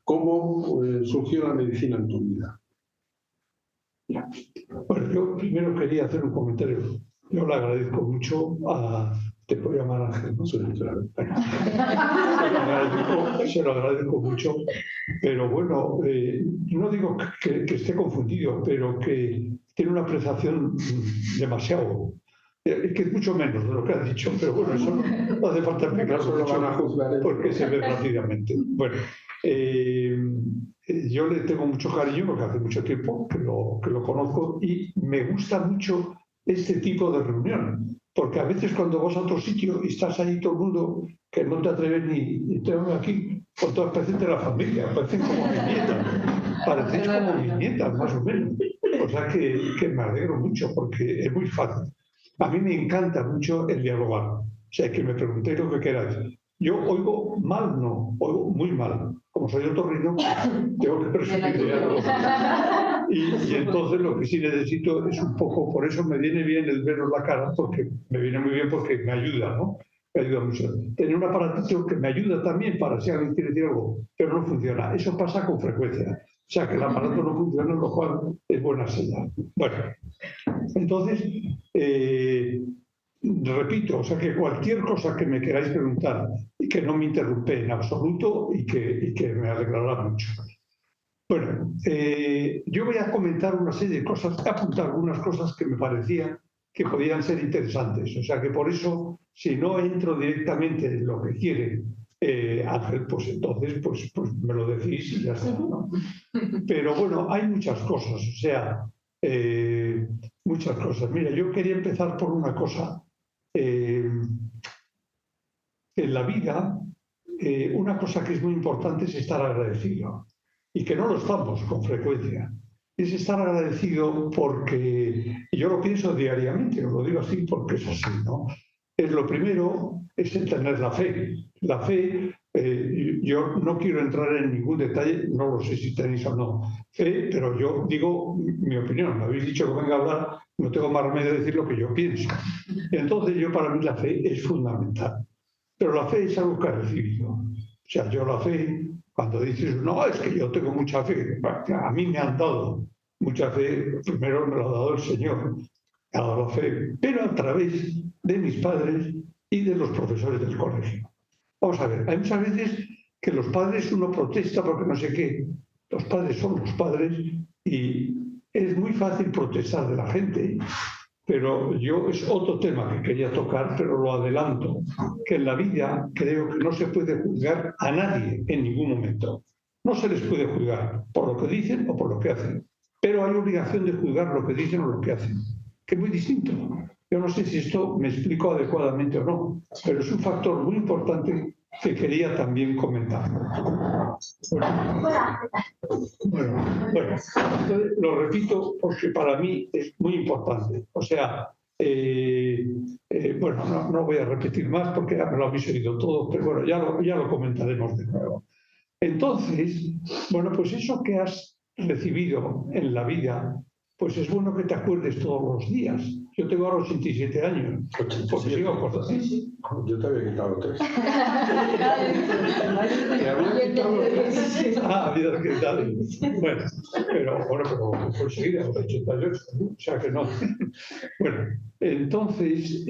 ¿Cómo surgió la medicina en tu vida? Bueno, yo primero quería hacer un comentario. Yo le agradezco mucho a... Te puedo llamar Ángel, ¿no? Sí, claro. Se lo agradezco mucho, pero bueno, no digo que esté confundido, pero que tiene una apreciación demasiado... que es mucho menos de lo que has dicho, pero bueno, eso no hace falta explicarlo mucho porque se ve rápidamente. Bueno, yo le tengo mucho cariño porque hace mucho tiempo que lo conozco y me gusta mucho este tipo de reunión, porque a veces cuando vas a otro sitio y estás ahí todo el mundo que no te atreves ni tengo aquí con todas presentes la familia, parecen como mis nietas, parecéis como mis nietas más o menos, o sea que me alegro mucho porque es muy fácil. A mí me encanta mucho el dialogar, o sea que me preguntéis lo que queráis. Yo oigo mal, no, oigo muy mal. Como soy otorrino, tengo que presumir de algo. Y entonces lo que sí necesito es un poco, por eso me viene bien el veros la cara, porque me viene muy bien porque me ayuda, ¿no? Me ayuda mucho. Tener un aparatito que me ayuda también para si alguien quiere decir algo, pero no funciona. Eso pasa con frecuencia. O sea que el aparato no funciona, lo cual es buena señal. Bueno, entonces, repito, o sea que cualquier cosa que me queráis preguntar y que no me interrumpe en absoluto y que me alegrará mucho. Bueno, yo voy a comentar una serie de cosas, he apuntado algunas cosas que me parecían que podían ser interesantes. O sea que por eso, si no entro directamente en lo que quiere Ángel, pues entonces pues me lo decís y ya está, ¿no? Pero bueno, hay muchas cosas, o sea, muchas cosas. Mira, yo quería empezar por una cosa. En la vida, una cosa que es muy importante es estar agradecido y que no lo estamos con frecuencia. Es estar agradecido porque, y yo lo pienso diariamente, os lo digo así porque es así, ¿no? Es lo primero, es el tener la fe. La fe, yo no quiero entrar en ningún detalle, no lo sé si tenéis o no fe, pero yo digo mi opinión. Me habéis dicho que venga a hablar, no tengo más remedio de decir lo que yo pienso. Entonces, yo para mí la fe es fundamental. Pero la fe es algo que he recibido. O sea, yo la fe, cuando dices, no, es que yo tengo mucha fe, a mí me han dado mucha fe, primero me lo ha dado el Señor, me ha dado la fe, pero a través de mis padres y de los profesores del colegio. Vamos a ver, hay muchas veces que los padres uno protesta porque no sé qué, los padres son los padres y es muy fácil protestar de la gente. Pero yo es otro tema que quería tocar, pero lo adelanto, que en la vida creo que no se puede juzgar a nadie en ningún momento. No se les puede juzgar por lo que dicen o por lo que hacen, pero hay obligación de juzgar lo que dicen o lo que hacen, que es muy distinto. Yo no sé si esto me explico adecuadamente o no, pero es un factor muy importante que quería también comentar. Bueno, lo repito porque para mí es muy importante. O sea, bueno, no voy a repetir más porque ya me lo habéis oído todo, pero bueno, ya lo comentaremos de nuevo. Entonces, bueno, pues eso que has recibido en la vida, pues es bueno que te acuerdes todos los días. Yo tengo ahora 87 años. 87. Sigo acordando. Sí. Yo te había quitado 3. Había quitado. Bueno, pero conseguida, 88, o sea que no. Bueno, entonces,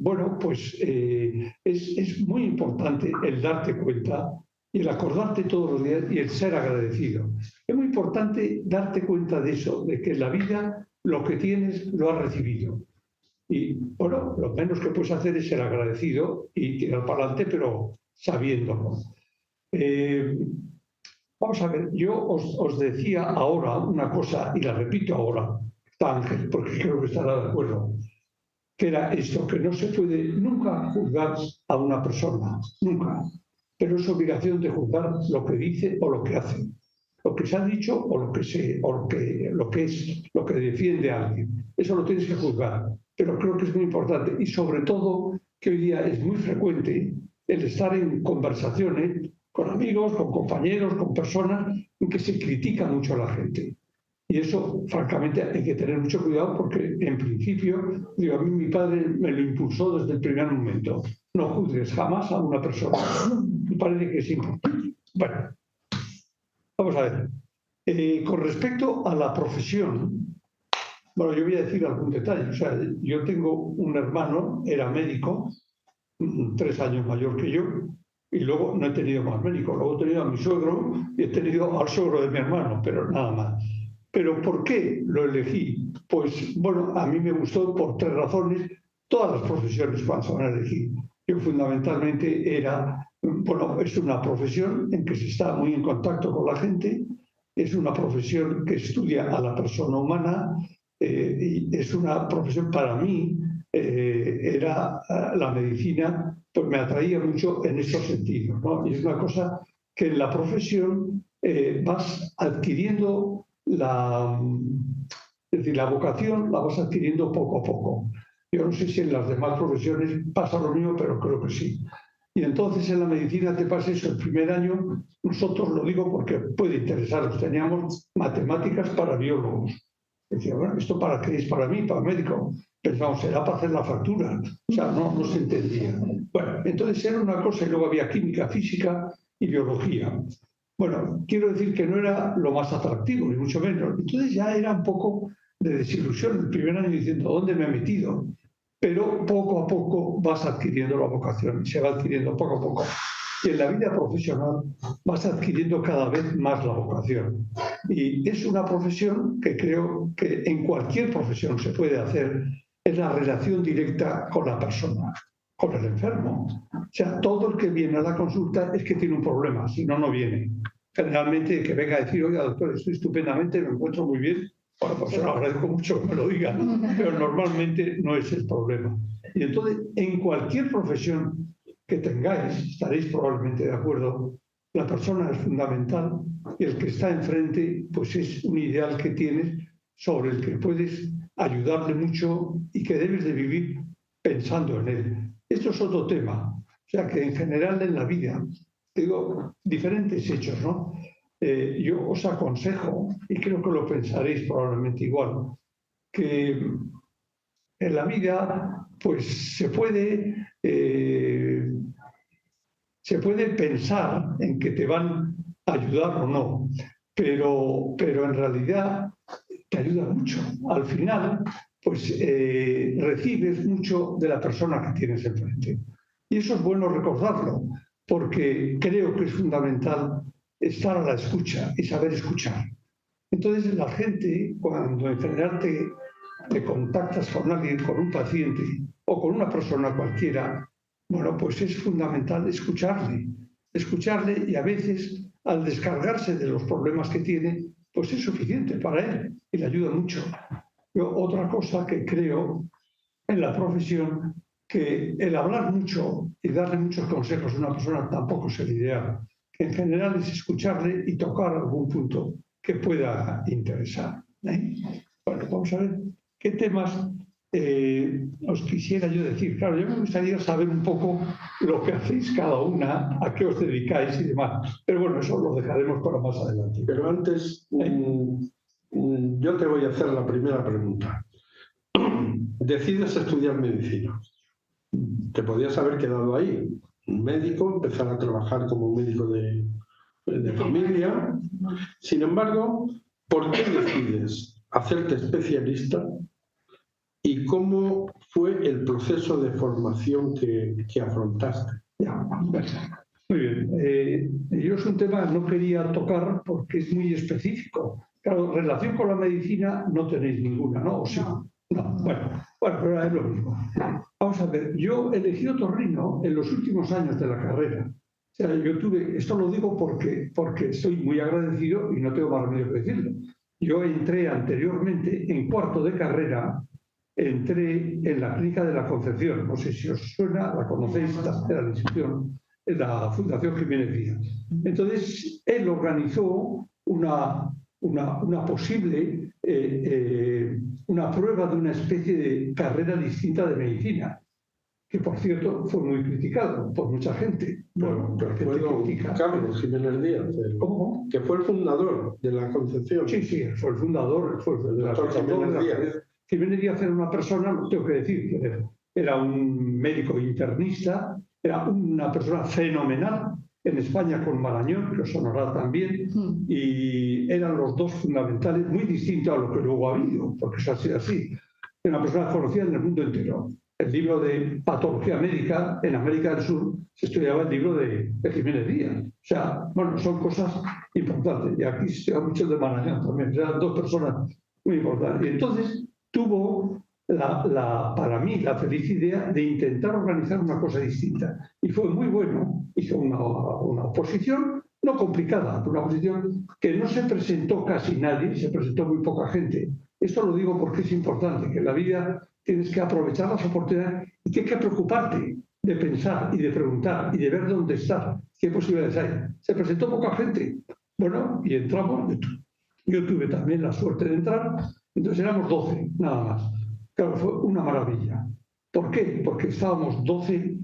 bueno, pues es muy importante el darte cuenta y el acordarte todos los días y el ser agradecido. Es muy importante darte cuenta de eso, de que en la vida lo que tienes lo has recibido. Y bueno, lo menos que puedes hacer es ser agradecido y tirar para adelante, pero sabiéndolo. Vamos a ver, yo os decía ahora una cosa, y la repito ahora, Ángel, porque creo que estará de acuerdo, que era esto, que no se puede nunca juzgar a una persona, nunca, pero es obligación de juzgar lo que dice o lo que hace, lo que se ha dicho o lo que es, lo que defiende a alguien. Eso lo tienes que juzgar, pero creo que es muy importante y sobre todo que hoy día es muy frecuente el estar en conversaciones con amigos, con compañeros, con personas en que se critica mucho a la gente. Y eso, francamente, hay que tener mucho cuidado porque, en principio, digo, a mí mi padre me lo impulsó desde el primer momento. No juzgues jamás a una persona. Me parece que es importante. Bueno, vamos a ver. Con respecto a la profesión, bueno, yo voy a decir algún detalle. O sea, yo tengo un hermano, era médico, 3 años mayor que yo, y luego no he tenido más médicos. Luego he tenido a mi suegro y he tenido al suegro de mi hermano, pero nada más. ¿Pero por qué lo elegí? Pues, bueno, a mí me gustó por 3 razones. Todas las profesiones cuando se van a elegir. Yo fundamentalmente bueno, es una profesión en que se está muy en contacto con la gente, es una profesión que estudia a la persona humana, y es una profesión para mí, era la medicina, pues me atraía mucho en estos sentidos, ¿no? Y es una cosa que en la profesión vas adquiriendo es decir, la vocación la vas adquiriendo poco a poco. Yo no sé si en las demás profesiones pasa lo mismo, pero creo que sí. Y entonces en la medicina te pasa eso. El primer año, nosotros lo digo porque puede interesaros, teníamos matemáticas para biólogos. Decía, bueno, ¿esto para qué es? Para mí, para médico. Pensamos, será para hacer la factura. O sea, no se entendía. Bueno, entonces era una cosa y luego había química, física y biología. Bueno, quiero decir que no era lo más atractivo, ni mucho menos. Entonces ya era un poco de desilusión el primer año diciendo, ¿dónde me he metido? Pero poco a poco vas adquiriendo la vocación, se va adquiriendo poco a poco. Y en la vida profesional vas adquiriendo cada vez más la vocación. Y es una profesión que creo que en cualquier profesión se puede hacer, es la relación directa con la persona, con el enfermo. O sea, todo el que viene a la consulta es que tiene un problema, si no, no viene. Generalmente que venga a decir, oiga, doctor, estoy estupendamente, me encuentro muy bien, bueno, pues yo agradezco mucho que me lo digan, pero normalmente no es el problema. Y entonces, en cualquier profesión que tengáis, estaréis probablemente de acuerdo, la persona es fundamental y el que está enfrente, pues es un ideal que tienes sobre el que puedes ayudarle mucho y que debes de vivir pensando en él. Esto es otro tema. O sea que en general en la vida, digo, diferentes hechos, ¿no? Yo os aconsejo, y creo que lo pensaréis probablemente igual, que en la vida pues se puede pensar en que te van a ayudar o no, pero en realidad te ayuda mucho. Al final, pues recibes mucho de la persona que tienes enfrente. Y eso es bueno recordarlo, porque creo que es fundamental estar a la escucha y saber escuchar. Entonces la gente, cuando en general te contactas con alguien, con un paciente o con una persona cualquiera, bueno, pues es fundamental escucharle y a veces al descargarse de los problemas que tiene, pues es suficiente para él y le ayuda mucho. Yo, otra cosa que creo en la profesión, que el hablar mucho y darle muchos consejos a una persona tampoco es el ideal, que en general es escucharle y tocar algún punto que pueda interesar. Bueno, vamos a ver qué temas os quisiera yo decir. Claro, yo me gustaría saber un poco lo que hacéis cada una, a qué os dedicáis y demás. Pero bueno, eso lo dejaremos para más adelante. Pero antes, yo te voy a hacer la primera pregunta. Decides estudiar medicina. Te podías haber quedado ahí, un médico, empezar a trabajar como médico de familia. Sin embargo, ¿por qué decides hacerte especialista? ¿Y cómo fue el proceso de formación que afrontaste? Ya, muy bien. Yo es un tema que no quería tocar porque es muy específico. Claro, relación con la medicina no tenéis ninguna, ¿no? ¿O sí? No, bueno, pero es lo mismo. Vamos a ver, yo elegí otorrino en los últimos años de la carrera. O sea, yo esto lo digo porque estoy muy agradecido y no tengo más remedio que decirlo. Yo entré anteriormente en cuarto de carrera, entré en la Clínica de la Concepción, no sé si os suena, la conocéis, de la institución, la Fundación Jiménez Díaz. Entonces, él organizó una posible, una prueba de una especie de carrera distinta de medicina, que por cierto fue muy criticado por mucha gente. Bueno, pero fue don Carlos Jiménez Díaz, ¿Cómo? Que fue el fundador de la Concepción. Sí, fue el fundador, el doctor Jiménez Díaz. Jiménez Díaz era una persona, lo tengo que decir, que era un médico internista, era una persona fenomenal, en España con Marañón, que os sonará también, y eran los dos fundamentales, muy distintos a lo que luego ha habido, porque eso ha sido así. Una persona conocida en el mundo entero. El libro de patología médica en América del Sur se estudiaba el libro de Jiménez Díaz. O sea, bueno, son cosas importantes. Y aquí se estudia mucho de Marañón también. Eran dos personas muy importantes. Y entonces tuvo para mí la feliz idea de intentar organizar una cosa distinta. Y fue muy bueno. Hizo una oposición no complicada, una oposición que no se presentó casi nadie, se presentó muy poca gente. Esto lo digo porque es importante, que en la vida tienes que aprovechar las oportunidades y que hay que preocuparte de pensar y de preguntar y de ver dónde estás, qué posibilidades hay. Se presentó poca gente. Bueno, y entramos. Yo tuve también la suerte de entrar, entonces éramos 12, nada más. Claro, fue una maravilla. ¿Por qué? Porque estábamos 12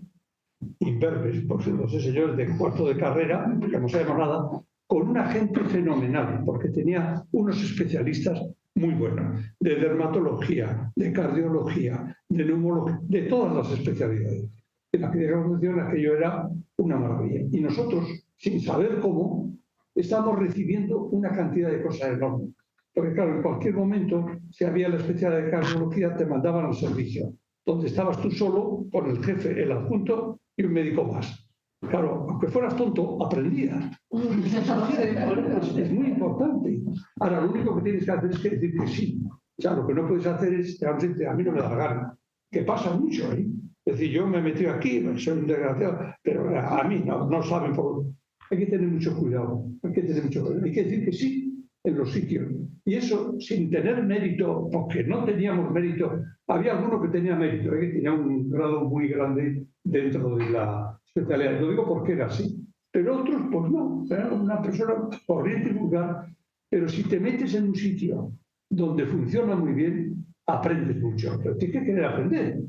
imberbes, por si no sé, señores de cuarto de carrera, que no sabemos nada, con una gente fenomenal, porque tenía unos especialistas muy buenos, de dermatología, de cardiología, de neumología, de todas las especialidades. En aquella organización aquello era una maravilla. Y nosotros, sin saber cómo, estamos recibiendo una cantidad de cosas enormes. Porque claro, en cualquier momento, si había la especialidad de cardiología, te mandaban al servicio, donde estabas tú solo, con el jefe, el adjunto y un médico más. Claro, aunque fueras tonto, aprendías. Es muy importante. Ahora, lo único que tienes que hacer es que decir que sí. O sea, lo que no puedes hacer es, a mí no me da la gana. Que pasa mucho, ¿eh? Es decir, yo me he metido aquí, soy un desgraciado, pero a mí no saben por... Hay que tener mucho cuidado. Hay que tener mucho cuidado. Hay que decir que sí en los sitios. Y eso sin tener mérito, porque no teníamos mérito. Había alguno que tenía mérito, que tenía un grado muy grande dentro de la especialidad. Lo digo porque era así. Pero otros, pues no. Era una persona corriente y vulgar. Pero si te metes en un sitio donde funciona muy bien, aprendes mucho. Pero tienes que querer aprender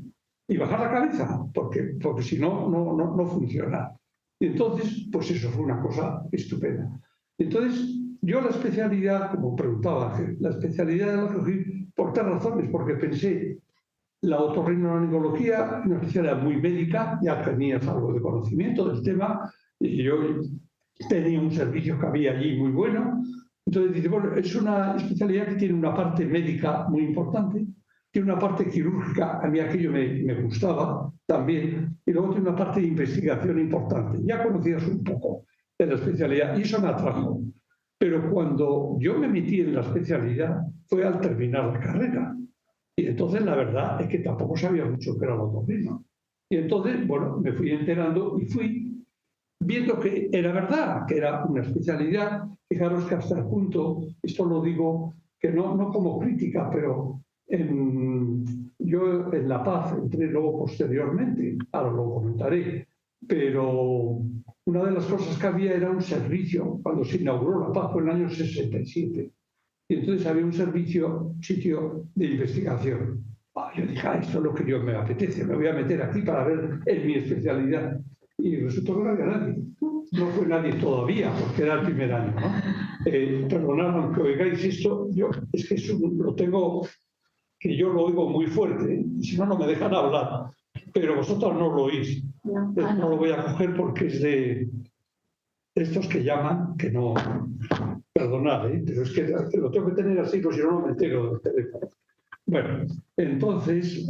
y bajar la cabeza, porque si no, no funciona. Y entonces, pues eso fue una cosa estupenda. Entonces, yo la especialidad, como preguntaba Ángel, la especialidad la cogí por tres razones, porque pensé la otorrinolaringología, una especialidad muy médica, ya tenías algo de conocimiento del tema, y yo tenía un servicio que había allí muy bueno. Entonces dice, bueno, es una especialidad que tiene una parte médica muy importante, tiene una parte quirúrgica, a mí aquello me gustaba también, y luego tiene una parte de investigación importante. Ya conocías un poco de la especialidad y eso me atrajo. Pero cuando yo me metí en la especialidad fue al terminar la carrera. Y entonces la verdad es que tampoco sabía mucho qué era la otorrino. Y entonces, bueno, me fui enterando y fui viendo que era verdad, que era una especialidad. Fijaros que hasta el punto, esto lo digo que no como crítica, pero yo en La Paz entré luego posteriormente, ahora lo comentaré, pero una de las cosas que había era un servicio, cuando se inauguró La Paz fue en el año 67, y entonces había un sitio de investigación. Yo dije, esto es lo que yo me apetece, me voy a meter aquí para ver en mi especialidad. Y resultó que no había nadie. No fue nadie todavía, porque era el primer año, ¿no? Perdonad, aunque oigáis esto, es que eso lo tengo, que yo lo oigo muy fuerte, y si no, no me dejan hablar. Pero vosotros no lo oís. No lo voy a coger porque es de estos que llaman, que no... Perdonad, pero es que lo tengo que tener así, pues si no, no me entero del teléfono. Bueno, entonces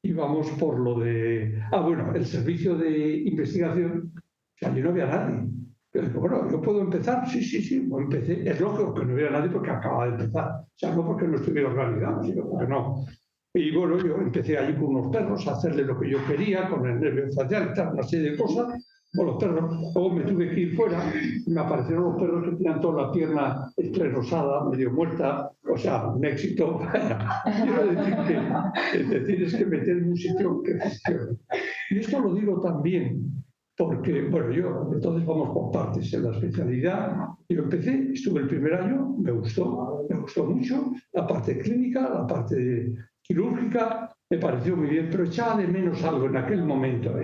íbamos por lo de... bueno, el servicio de investigación, o sea, yo no había nadie. Pero digo, bueno, ¿yo puedo empezar? Sí, pues empecé. Es lógico que no hubiera nadie porque acababa de empezar. O sea, no porque no estuviera organizado, sino porque no. Y bueno, yo empecé allí con unos perros a hacerle lo que yo quería, con el nervio facial, una serie de cosas, con los perros. Luego me tuve que ir fuera y me aparecieron los perros que tenían toda la pierna esclerosada, medio muerta, o sea, un éxito. Quiero decir que es que meter en un sitio que funcione. Y esto lo digo también porque, bueno, yo, entonces vamos por partes. En la especialidad, yo empecé, estuve el primer año, me gustó mucho, la parte clínica, la parte quirúrgica, me pareció muy bien, pero echaba de menos algo en aquel momento,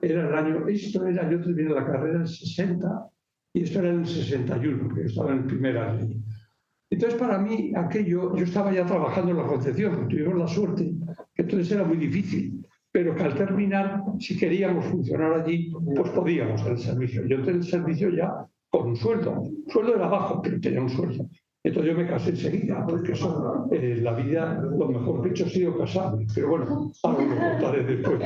Era el año, yo terminé la carrera en el 60 y esto era en el 61, que yo estaba en el primer año. Entonces, para mí, aquello, yo estaba ya trabajando en la Concepción, tuvimos la suerte, que entonces era muy difícil. pero que al terminar, si queríamos funcionar allí, pues podíamos en el servicio. Yo entré en el servicio ya con un sueldo. El sueldo era bajo, pero tenía un sueldo. Entonces yo me casé enseguida, porque eso, la vida, lo mejor que he hecho ha sido casarme. Pero bueno, ahora lo contaré después.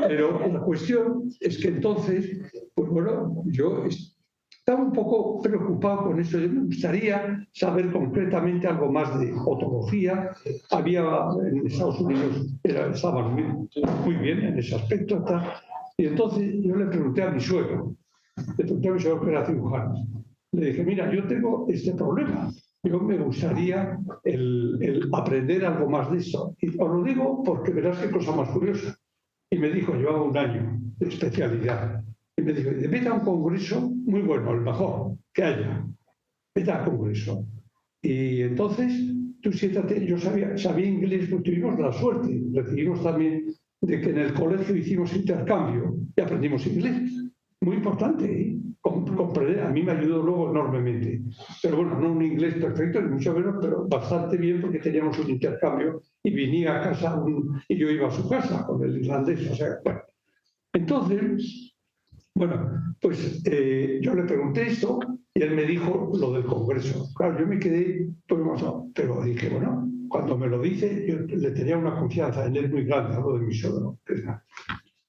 Pero la cuestión es que entonces, pues bueno, yo estaba un poco preocupado con eso. Yo me gustaría saber concretamente algo más de otología. Había en Estados Unidos, estaban muy bien en ese aspecto. Y entonces yo le pregunté a mi suegro, que era cirujano. Le dije, mira, yo tengo este problema. Yo me gustaría el aprender algo más de esto. Y os lo digo porque verás qué cosa más curiosa. Y me dijo, llevaba un año de especialidad. Y me dijo, vete a un congreso muy bueno, el mejor que haya. Vete al congreso. Y entonces, tú siéntate, yo sabía inglés, pues tuvimos la suerte. Recibimos también de que en el colegio hicimos intercambio y aprendimos inglés. Muy importante, ¿eh? Comprender, a mí me ayudó luego enormemente. Pero bueno, no un inglés perfecto, ni mucho menos, pero bastante bien porque teníamos un intercambio y venía a casa y yo iba a su casa con el irlandés. O sea, bueno. Entonces, bueno, pues yo le pregunté esto y él me dijo lo del congreso. Claro, yo me quedé, pero dije, bueno, cuando me lo dice, yo le tenía una confianza en él muy grande, algo de mi suegro.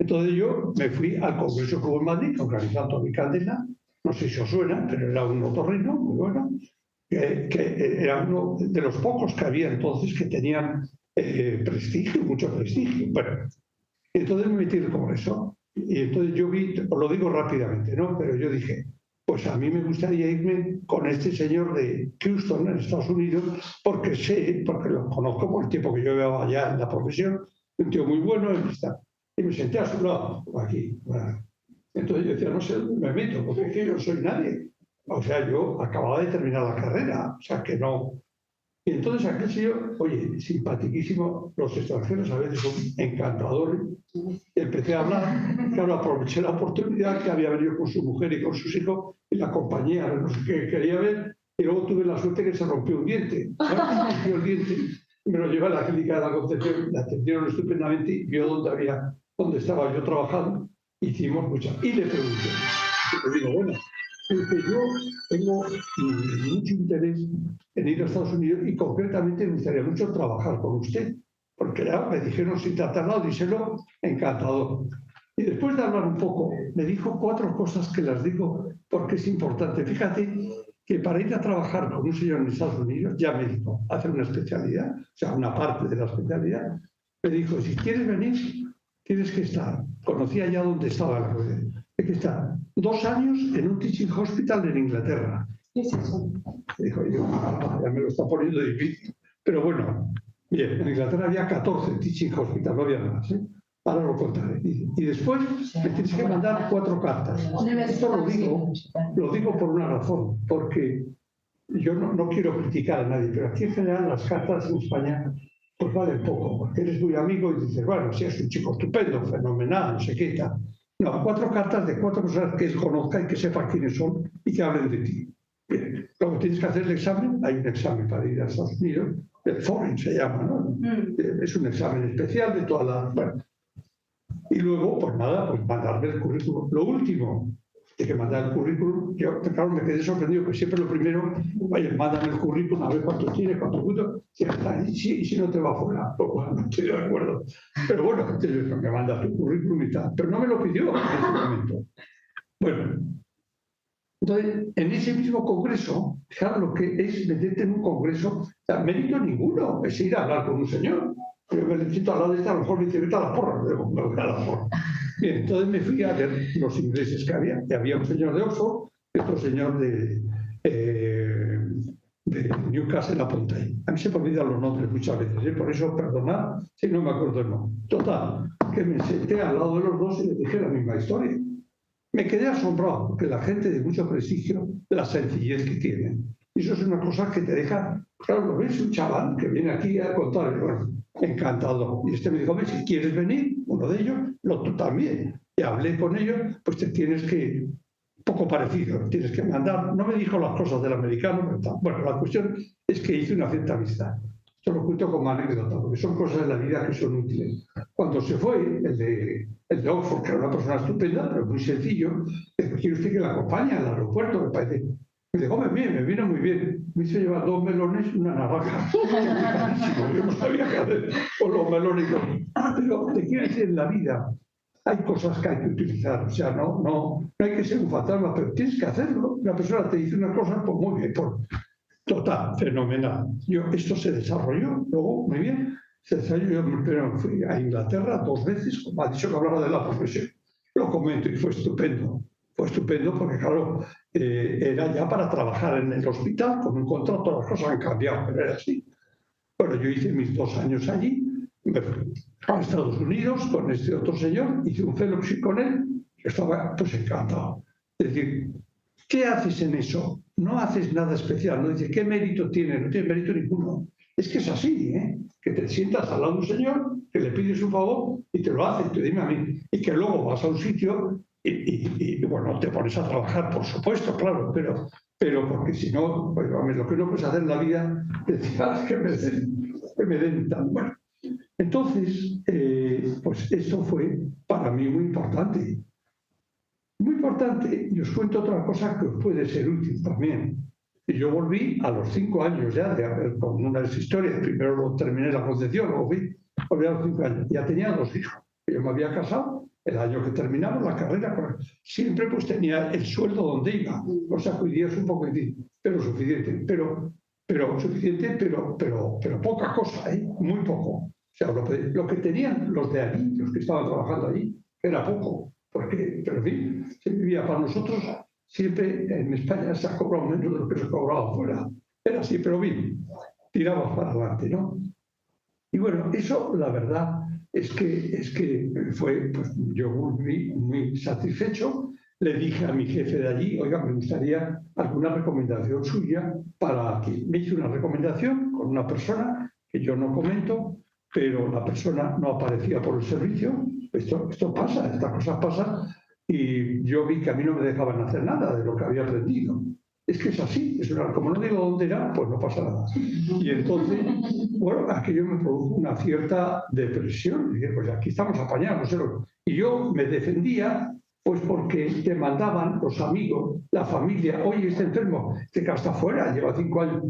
Entonces yo me fui al congreso que hubo en Madrid, organizado Tony Candela, no sé si os suena, pero era un otorrino muy bueno, que era uno de los pocos que había entonces que tenían prestigio, mucho prestigio. Bueno, entonces me metí en el congreso y entonces yo vi, os lo digo rápidamente, ¿no? Pero yo dije, pues a mí me gustaría irme con este señor de Houston, en Estados Unidos, porque lo conozco por el tiempo que yo llevaba allá en la profesión, un tío muy bueno, y me senté a su lado, aquí. Bueno. Entonces yo decía, no sé, me meto, porque es que yo no soy nadie. O sea, yo acababa de terminar la carrera, o sea que no. Y entonces aquel señor, oye, simpaticísimo, los extranjeros a veces son encantadores. Y empecé a hablar, claro, aproveché la oportunidad que había venido con su mujer y con sus hijos y la compañía, no sé qué quería ver, y luego tuve la suerte que se rompió un diente. Se rompió el diente, me lo llevé a la clínica de la Concepción, la atendieron estupendamente y vio dónde estaba yo trabajando, hicimos muchas. Y le pregunté, le digo, bueno, porque yo tengo mucho interés en ir a Estados Unidos y concretamente me gustaría mucho trabajar con usted, porque ya me dijeron sin tratarlo, díselo, encantador. Y después de hablar un poco, me dijo 4 cosas que las digo porque es importante. Fíjate que para ir a trabajar con un señor en Estados Unidos, ya médico, hacer una especialidad, o sea, una parte de la especialidad, me dijo, si quieres venir, tienes que estar, conocía ya dónde estaba la cosa, hay que estar 2 años en un teaching hospital en Inglaterra. ¿Qué es eso? Dijo yo, ya me lo está poniendo difícil. Pero bueno, bien, en Inglaterra había 14 teaching hospitals, no había más, ¿eh? Ahora lo contaré. Y después me tienes que mandar 4 cartas. Esto lo digo por una razón, porque yo no quiero criticar a nadie, pero aquí en general las cartas en España pues valen poco, porque eres muy amigo y dices, bueno, si es un chico estupendo, fenomenal, no sé qué tal. No, 4 cartas de 4 personas que él conozca y que sepa quiénes son y que hablen de ti. Bien, luego tienes que hacer el examen, hay un examen para ir a Estados Unidos, el Foreign se llama, ¿no? Es un examen especial de toda la... Bueno. Y luego, pues nada, pues mandarme el currículum. Lo último, de que mandar el currículum, yo, claro, me quedé sorprendido, que siempre lo primero, oye, mándame el currículum, a ver cuánto tiene, cuánto punto, y si no te va fuera, pues bueno, no estoy de acuerdo. Pero bueno, me manda tu currículum y tal, pero no me lo pidió en ese momento. Bueno, entonces, en ese mismo congreso, fijaros lo que es meterte en un congreso, o sea, mérito ninguno, es ir a hablar con un señor. Yo me necesito hablar de esta, a lo mejor me dice, vete a la porra, luego me voy a la porra. Bien, entonces me fui a ver los ingleses que había. Y había un señor de Oxford y otro señor de Newcastle upon Tyne. A mí se me olvidan los nombres muchas veces, ¿eh? Por eso, perdonad si no me acuerdo el nombre. Total, que me senté al lado de los dos y les dije la misma historia. Me quedé asombrado, porque la gente de mucho prestigio, la sencillez que tienen. Y eso es una cosa que te deja, claro, lo ves, un chaval que viene aquí a contar, bueno, encantado. Y este me dijo, si quieres venir, uno de ellos, tú también. Y hablé con ellos, pues te tienes que, poco parecido, tienes que mandar, no me dijo las cosas del americano, pero bueno, la cuestión es que hice una cierta amistad. Esto lo cuento como anécdota, porque son cosas de la vida que son útiles. Cuando se fue, el de Oxford, que era una persona estupenda, pero muy sencillo, le dijo, ¿quiere usted que la acompañe al aeropuerto? Me parece. Me dijo, me viene muy bien. Me hizo llevar 2 melones y una naranja. Yo no sabía qué hacer con los melones. Pero te quiero decir, en la vida hay cosas que hay que utilizar. O sea, no hay que ser un fantasma, pero tienes que hacerlo. Una persona te dice una cosa, pues muy bien, total, fenomenal. Esto se desarrolló, luego, muy bien, se desarrolló. Yo fui a Inglaterra 2 veces, como ha dicho que hablaba de la profesión. Lo comento y fue estupendo. Fue estupendo porque, claro, era ya para trabajar en el hospital, con un contrato, las cosas han cambiado, pero era así. Bueno, yo hice mis 2 años allí, me fui a Estados Unidos con este otro señor, hice un fellowship con él, yo estaba pues encantado. Es decir, ¿qué haces en eso? No haces nada especial, no dices, ¿qué mérito tiene? No tiene mérito ninguno. Es que es así, ¿eh? Que te sientas al lado de un señor, que le pides un favor y te lo hace, te dime a mí, y que luego vas a un sitio y bueno, te pones a trabajar, por supuesto, claro, pero porque si no, pues, lo que no puedes hacer en la vida es decir, que me den tan bueno. Entonces, pues esto fue para mí muy importante. Muy importante, y os cuento otra cosa que os puede ser útil también. Y yo volví a los 5 años ya, con unas historias. Primero lo terminé la concepción, luego volví a los 5 años. Ya tenía 2 hijos. Yo me había casado el año que terminamos la carrera. Siempre pues tenía el sueldo donde iba. Cosa que hoy día es un poco difícil, pero suficiente. Pero suficiente, pero poca cosa, ¿eh? Muy poco. O sea, lo que tenían los de allí, los que estaban trabajando allí, era poco. Pero en fin, se vivía para nosotros, siempre en España se ha cobrado menos de lo que se cobraba afuera. Era así, pero bien, tiramos para adelante, ¿no? Y bueno, eso la verdad es que fue, pues yo muy satisfecho. Le dije a mi jefe de allí, oiga, me gustaría alguna recomendación suya para aquí. Me hizo una recomendación con una persona que yo no comento, pero la persona no aparecía por el servicio. Esto pasa, estas cosas pasan, y yo vi que a mí no me dejaban hacer nada de lo que había aprendido. Es que es así, como no digo dónde era, pues no pasa nada. Y entonces, bueno, aquello me produjo una cierta depresión. Y dije, pues aquí estamos apañados. Y yo me defendía, pues porque te mandaban los amigos, la familia, oye, está enfermo, este que está fuera, lleva 5 años.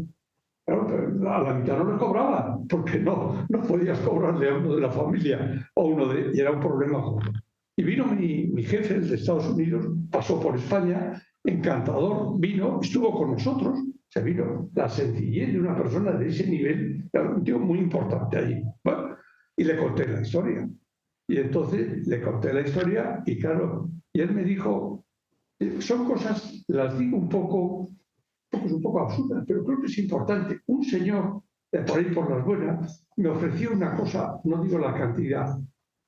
Claro, pero a la mitad no le cobraban, porque no podías cobrarle a uno de la familia o y era un problema. Y vino mi jefe, el de Estados Unidos, pasó por España, encantador, vino, estuvo con nosotros, se vino la sencillez de una persona de ese nivel, un tío muy importante allí. Bueno, y le conté la historia. Y entonces le conté la historia y claro, y él me dijo, son cosas, las digo un poco absurdas, pero creo que es importante. Un señor, por ahí por las buenas, me ofreció una cosa, no digo la cantidad,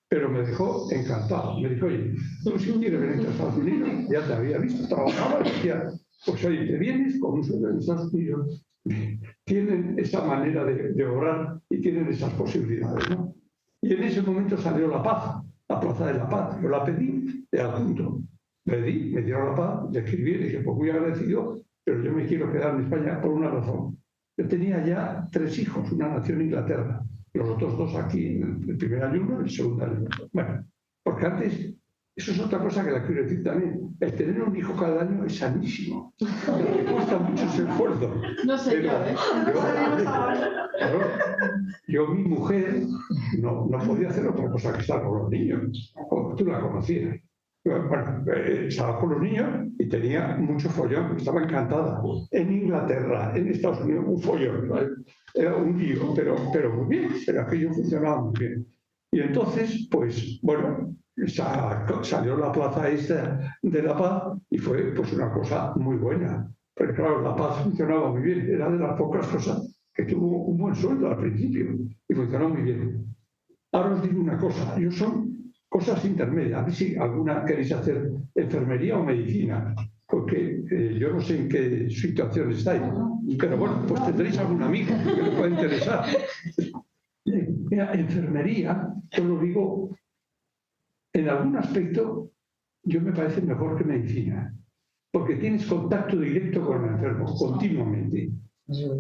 pero me dejó encantado. Me dijo, oye, tú si quieres venir a Estados Unidos, ya te había visto, trabajaba, y decía, pues oye, te vienes con un sueldo en Estados Unidos, tienen esa manera de obrar y tienen esas posibilidades, ¿no? Y en ese momento salió La Paz, la Plaza de la Paz. Yo la pedí de adjunto. Me dieron La Paz, le escribí y dije, pues muy agradecido, pero yo me quiero quedar en España por una razón. Yo tenía ya 3 hijos, una nació en Inglaterra, los otros 2 aquí, el primer año uno y el segundo año otro. Bueno, porque antes, eso es otra cosa que la quiero decir también, el tener un hijo cada año es sanísimo, me cuesta mucho ese esfuerzo. No sé, pero yo, mi mujer, no podía hacer otra cosa que estar con los niños, como tú la conocías. Bueno, estaba con los niños y tenía mucho follón, estaba encantada. En Inglaterra, en Estados Unidos, un follón, ¿vale? Era un lío, pero muy bien, pero aquello funcionaba muy bien. Y entonces, pues, bueno, salió la plaza esta de La Paz y fue pues una cosa muy buena. Pero claro, La Paz funcionaba muy bien, era de las pocas cosas que tuvo un buen sueldo al principio y funcionó muy bien. Ahora os digo una cosa, son cosas intermedias. A ver si alguna queréis hacer enfermería o medicina, porque yo no sé en qué situación estáis, pero bueno, pues tendréis algún amigo que le pueda interesar. Mira, enfermería, yo lo digo, en algún aspecto, yo me parece mejor que medicina, porque tienes contacto directo con el enfermo, continuamente.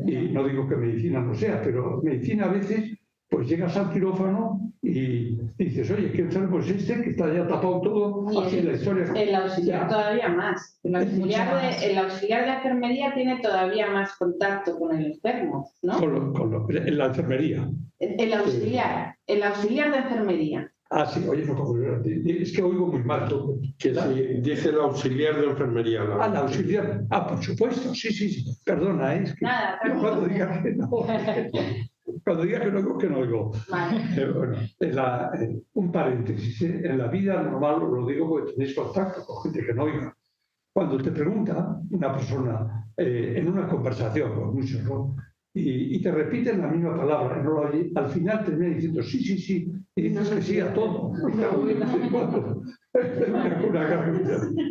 Y no digo que medicina no sea, pero medicina a veces, pues llegas al quirófano y dices, oye, ¿qué enfermo es este que está ya tapado todo? Así la historia. El auxiliar todavía más. El auxiliar de enfermería tiene todavía más contacto con el enfermo, ¿no? En la enfermería. El auxiliar de enfermería. Ah, sí, oye, no, es que oigo muy mal todo. Que sí, dice el auxiliar de enfermería. El auxiliar. Ah, por supuesto, sí. Perdona, es que Nada, cuando diga que no, cuando diga que no oigo. Vale. Bueno, un paréntesis. En la vida normal, os lo digo porque tenéis contacto con gente que no oiga. Cuando te pregunta una persona en una conversación con muchos, ¿no? Y te repiten la misma palabra, y no lo oye, al final termina diciendo sí, y dices que sí a todo.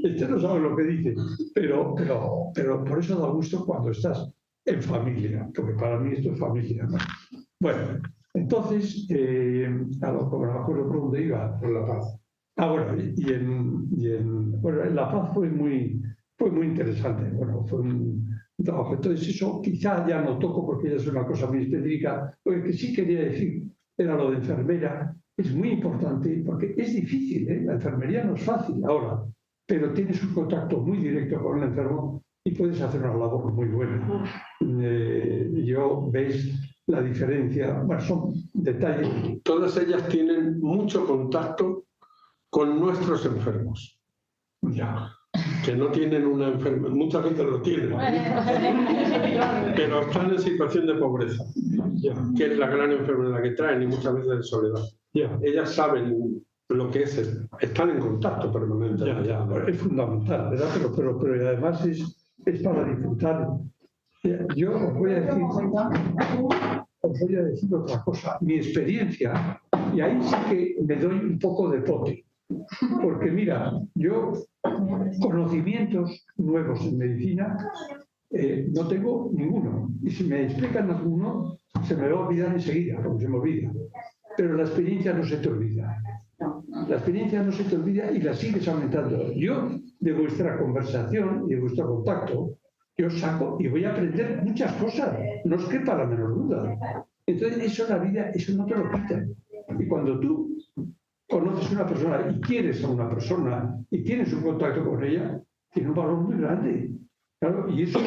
Este no sabe lo que dice, pero por eso da gusto cuando estás en familia, porque para mí esto es familia, ¿no? Bueno, entonces, como no me acuerdo por dónde iba, Por la paz. Bueno, bueno, en La Paz fue muy interesante. Bueno, fue un trabajo. Entonces eso quizá ya no toco porque ya es una cosa muy específica. Lo que sí quería decir era lo de enfermera. Es muy importante porque es difícil, ¿eh? La enfermería no es fácil ahora, pero tienes un contacto muy directo con el enfermo y puedes hacer una labor muy buena. Yo veis la diferencia. Bueno, son detalles. Todas ellas tienen mucho contacto con nuestros enfermos. Ya. Que no tienen una enfermedad, muchas veces lo tienen, pero están en situación de pobreza, que es la gran enfermedad que traen y muchas veces de soledad. Ellas saben lo que es, están en contacto permanente. Es fundamental, ¿verdad? Pero además es para disfrutar. Yo os voy a decir otra cosa, mi experiencia, y ahí sí que me doy un poco de pote. Porque mira, yo conocimientos nuevos en medicina no tengo ninguno. Y si me explican alguno, se me va a olvidar enseguida, porque se me olvida. Pero la experiencia no se te olvida. La experiencia no se te olvida y la sigues aumentando. Yo, de vuestra conversación y de vuestro contacto, yo saco y voy a aprender muchas cosas. No os quepa la menor duda. Entonces, eso la vida, eso no te lo quita. Y cuando tú conoces a una persona y quieres a una persona y tienes un contacto con ella, tiene un valor muy grande. Claro, y eso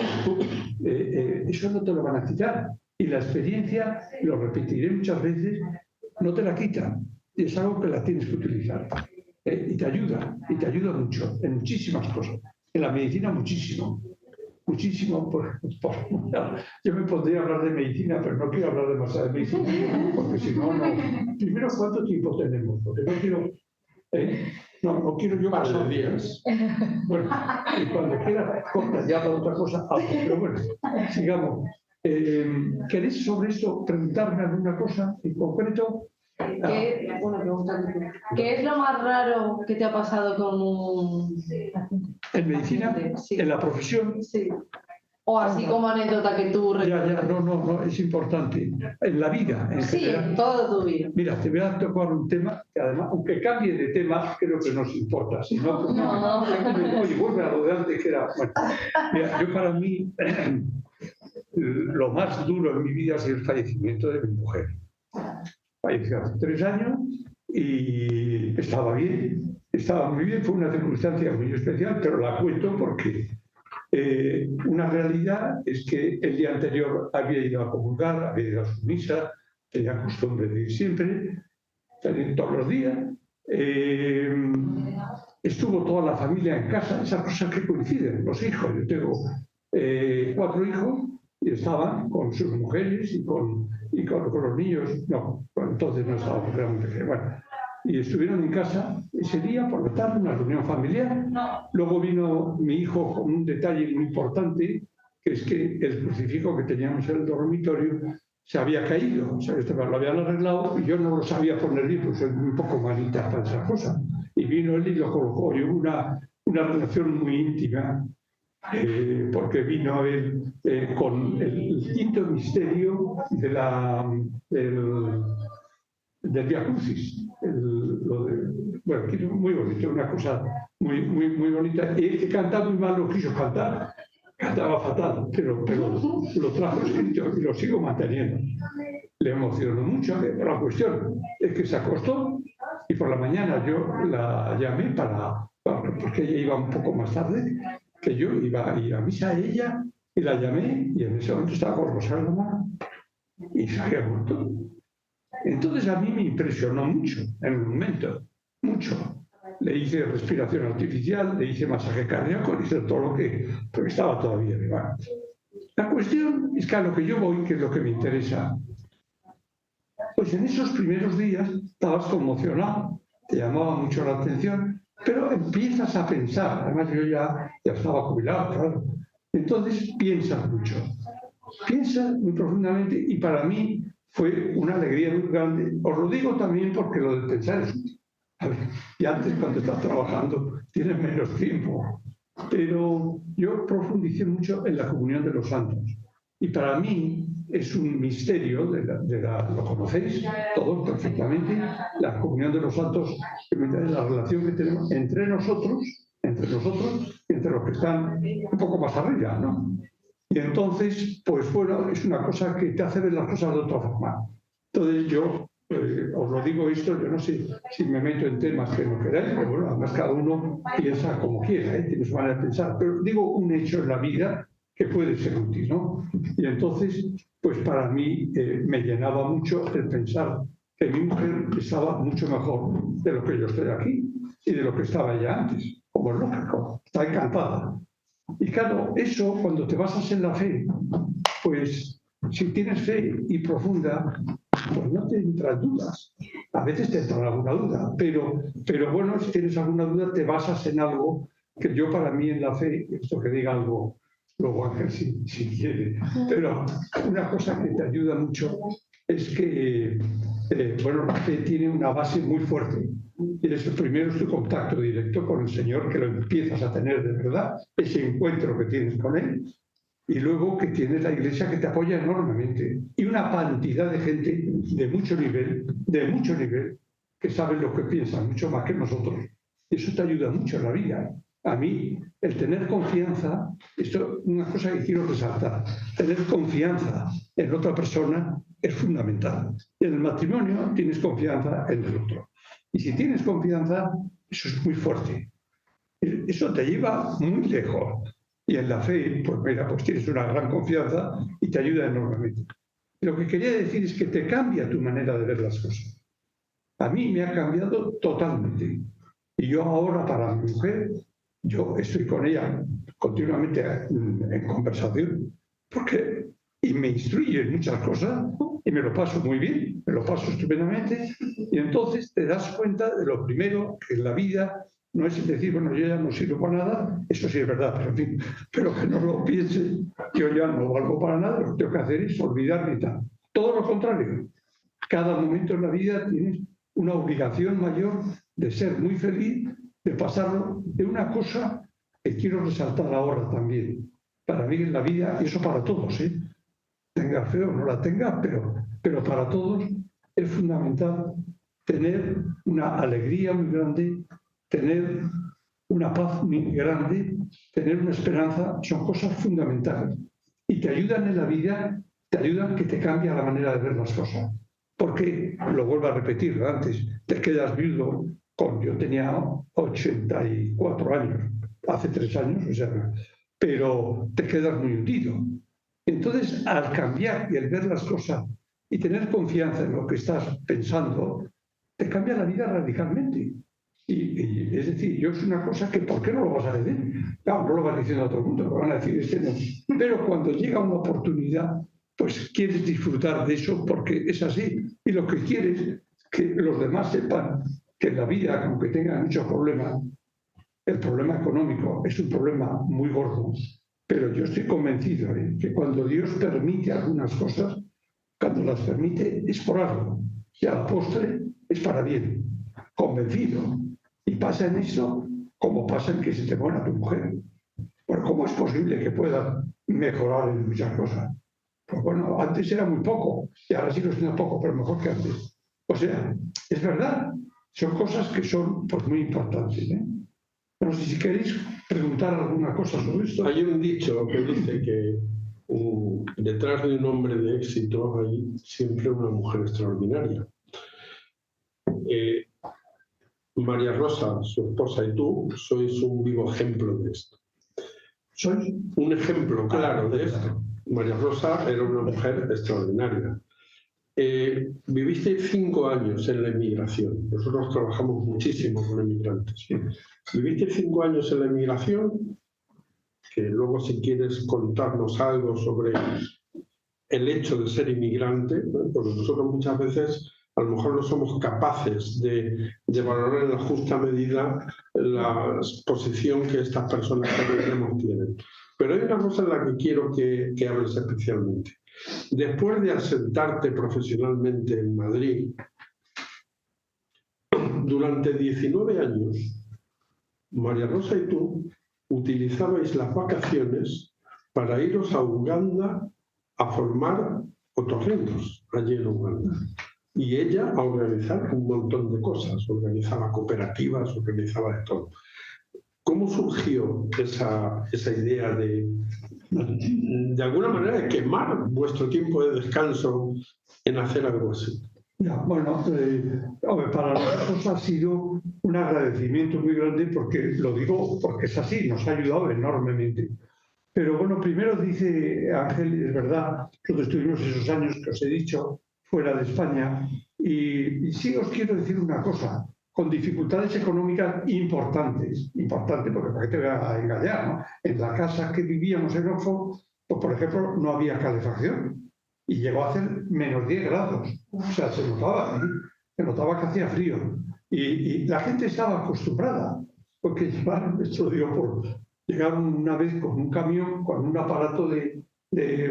no te lo van a quitar. Y la experiencia, lo repetiré muchas veces, no te la quitan. Es algo que la tienes que utilizar. Y te ayuda mucho en muchísimas cosas. En la medicina muchísimo. Muchísimo. Yo me pondría a hablar de medicina, pero no quiero hablar demasiado de medicina, porque si no, no. Primero, ¿cuánto tiempo tenemos? Porque no quiero... no quiero yo pasar días. Bueno, y cuando quiera, corta ya para otra cosa, algo. Pero bueno, sigamos. ¿Queréis sobre esto preguntarme alguna cosa en concreto? ¿Qué es lo más raro que te ha pasado con un... ¿En medicina? Sí. ¿En la profesión? Sí. O así como anécdota que tú... No, es importante. En la vida, en general. En toda tu vida. Mira, te voy a tocar un tema que además, aunque cambie de tema, creo que nos importa. Si no, oye, vuelve a lo de antes que era... Bueno, mira, yo para mí, lo más duro en mi vida es el fallecimiento de mi mujer. Falleció hace 3 años y estaba muy bien, fue una circunstancia muy especial, pero la cuento porque una realidad es que el día anterior había ido a comulgar, había ido a su misa, tenía costumbre de ir siempre, todos los días, estuvo toda la familia en casa, esas cosas que coinciden, los hijos, yo tengo 4 hijos y estaban con sus mujeres y con los niños, no, entonces no estaban porque era muy pequeño. Bueno, y estuvieron en casa ese día por la tarde, una reunión familiar. Luego vino mi hijo con un detalle muy importante, que es que el crucifijo que teníamos en el dormitorio se había caído, o sea, lo habían arreglado y yo no lo sabía poner bien, porque soy un poco malita para esas cosas. Y vino él y lo colocó, y hubo una relación muy íntima. Porque vino él con el quinto misterio del Via Crucis. Bueno, muy bonito, una cosa muy bonita. Y que canta muy mal, lo quiso cantar. Cantaba fatal, pero lo trajo escrito y lo sigo manteniendo. Le emocionó mucho, pero la cuestión es que se acostó y por la mañana yo la llamé porque ella iba un poco más tarde, que yo iba a ir a misa a ella y la llamé y en ese momento estaba con Rosario en la mano y se había muerto. Entonces a mí me impresionó mucho en el momento, mucho. Le hice respiración artificial, le hice masaje cardíaco, le hice todo lo que... porque estaba todavía viva. La cuestión es que a lo que yo voy, que es lo que me interesa, pues en esos primeros días estabas conmocionado, te llamaba mucho la atención, pero empiezas a pensar, además yo ya estaba jubilado, claro, entonces piensas mucho, piensas muy profundamente y para mí fue una alegría muy grande. Os lo digo también porque lo de pensar es útil. Y antes cuando estás trabajando tienes menos tiempo, pero yo profundicé mucho en la comunión de los santos y para mí es un misterio, lo conocéis todos perfectamente, la comunión de los santos, la relación que tenemos entre nosotros y entre los que están un poco más arriba, ¿no? Y entonces, pues bueno, es una cosa que te hace ver las cosas de otra forma. Entonces yo os lo digo esto, yo no sé si me meto en temas que no queráis, pero bueno, además cada uno piensa como quiera, tiene su manera de pensar, pero digo un hecho en la vida que puede ser útil, ¿no? Y entonces, pues para mí me llenaba mucho el pensar que mi mujer estaba mucho mejor de lo que yo estoy aquí y de lo que estaba ella antes, como es lógico, está encantada. Y claro, eso cuando te basas en la fe, pues si tienes fe y profunda, pues no te entran dudas. A veces te entra alguna duda, pero bueno, si tienes alguna duda te basas en algo que yo para mí en la fe, esto que diga algo, luego Ángel si quiere, pero una cosa que te ayuda mucho es que, bueno, la fe tiene una base muy fuerte. Y eso primero es tu contacto directo con el Señor, que lo empiezas a tener de verdad, ese encuentro que tienes con Él, y luego que tienes la Iglesia que te apoya enormemente, y una cantidad de gente de mucho nivel, que saben lo que piensan, mucho más que nosotros. Eso te ayuda mucho en la vida. A mí, el tener confianza, esto es una cosa que quiero resaltar, tener confianza en otra persona es fundamental. En el matrimonio tienes confianza en el otro. Y si tienes confianza, eso es muy fuerte. Eso te lleva muy lejos. Y en la fe, pues mira, pues tienes una gran confianza y te ayuda enormemente. Lo que quería decir es que te cambia tu manera de ver las cosas. A mí me ha cambiado totalmente. Y yo ahora, para mi mujer, yo estoy con ella continuamente en conversación, y me instruye en muchas cosas y me lo paso muy bien, me lo paso estupendamente. Y entonces te das cuenta de lo primero, que en la vida no es decir, bueno, yo ya no sirvo para nada, eso sí es verdad, pero en fin, pero que no lo piense, yo ya no valgo para nada, lo que tengo que hacer es olvidarme y tal. Todo lo contrario, cada momento en la vida tienes una obligación mayor de ser muy feliz, de pasarlo, de una cosa que quiero resaltar ahora también. Para mí en la vida, y eso para todos, tenga fe o no la tenga, pero para todos es fundamental tener una alegría muy grande, tener una paz muy grande, tener una esperanza, son cosas fundamentales. Y te ayudan en la vida, te ayudan que te cambia la manera de ver las cosas. Porque, lo vuelvo a repetir antes, te quedas viudo yo tenía 84 años, hace 3 años, o sea, pero te quedas muy hundido. Entonces, al cambiar y al ver las cosas y tener confianza en lo que estás pensando, te cambia la vida radicalmente. Y es decir, yo es una cosa que ¿por qué no lo vas a decir? Claro, no lo vas diciendo a todo el mundo, lo van a decir no. Pero cuando llega una oportunidad, pues quieres disfrutar de eso porque es así. Y lo que quieres es que los demás sepan que en la vida, aunque tengan muchos problemas, el problema económico es un problema muy gordo, pero yo estoy convencido que cuando Dios permite algunas cosas, cuando las permite es por algo, y a la postre es para bien, convencido. Y pasa en eso como pasa en que se te muera tu mujer. Bueno, ¿cómo es posible que pueda mejorar en muchas cosas? Pues bueno, antes era muy poco, y ahora sí lo es poco, pero mejor que antes. O sea, es verdad, son cosas que son pues, muy importantes. No sé si queréis preguntar alguna cosa sobre esto. Hay un dicho que dice que detrás de un hombre de éxito hay siempre una mujer extraordinaria. María Rosa, su esposa, y tú sois un vivo ejemplo de esto. ¿Sois? Un ejemplo claro de esto. María Rosa era una mujer extraordinaria. Viviste 5 años en la emigración. Nosotros trabajamos muchísimo con emigrantes. Viviste 5 años en la emigración, que luego si quieres contarnos algo sobre el hecho de ser inmigrante, ¿no? Porque nosotros muchas veces a lo mejor no somos capaces de valorar en la justa medida la posición que estas personas que tenemos tienen. Pero hay una cosa en la que quiero que hables especialmente. Después de asentarte profesionalmente en Madrid, durante 19 años, María Rosa y tú utilizabais las vacaciones para iros a Uganda a formar otorrinos allí en Uganda. Y ella a organizar un montón de cosas, organizaba cooperativas, organizaba de todo. ¿Cómo surgió esa idea de alguna manera de quemar vuestro tiempo de descanso en hacer algo así? Ya, bueno, para nosotros ha sido un agradecimiento muy grande, porque lo digo porque es así, nos ha ayudado enormemente. Pero bueno, primero dice Ángel, es verdad, nosotros estuvimos esos años que os he dicho fuera de España, y sí os quiero decir una cosa, con dificultades económicas importantes, porque para qué te voy a engañar, ¿no? En la casa que vivíamos en Oxford, pues, por ejemplo, no había calefacción y llegó a hacer menos 10 grados, o sea, se notaba que hacía frío, y la gente estaba acostumbrada, porque llegaron, esto lo digo llegaron una vez con un camión, con un aparato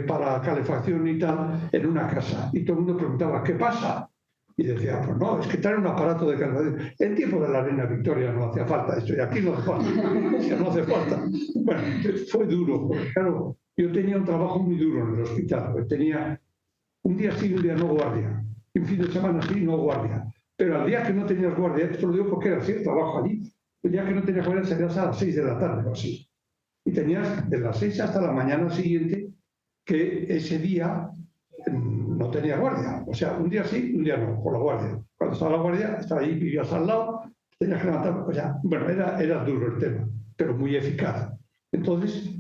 para calefacción y tal, en una casa, y todo el mundo preguntaba, ¿qué pasa? Y decía, pues no, es que trae un aparato de calefacción. En tiempo de la reina Victoria no hacía falta esto, y aquí no hace falta, no hace falta. Bueno, fue duro, porque claro, yo tenía un trabajo muy duro en el hospital, pues tenía un día sí, un día no guardia, y un fin de semana sí, no guardia. Pero al día que no tenías guardia, esto lo digo porque era cierto trabajo allí, el día que no tenías guardia salías a las 6 de la tarde o así. Y tenías de las 6 hasta la mañana siguiente, que ese día no tenía guardia. O sea, un día sí, un día no, por la guardia. Cuando estaba la guardia, estaba ahí, vivías al lado, tenías que levantar. O sea, bueno, era duro el tema, pero muy eficaz. Entonces,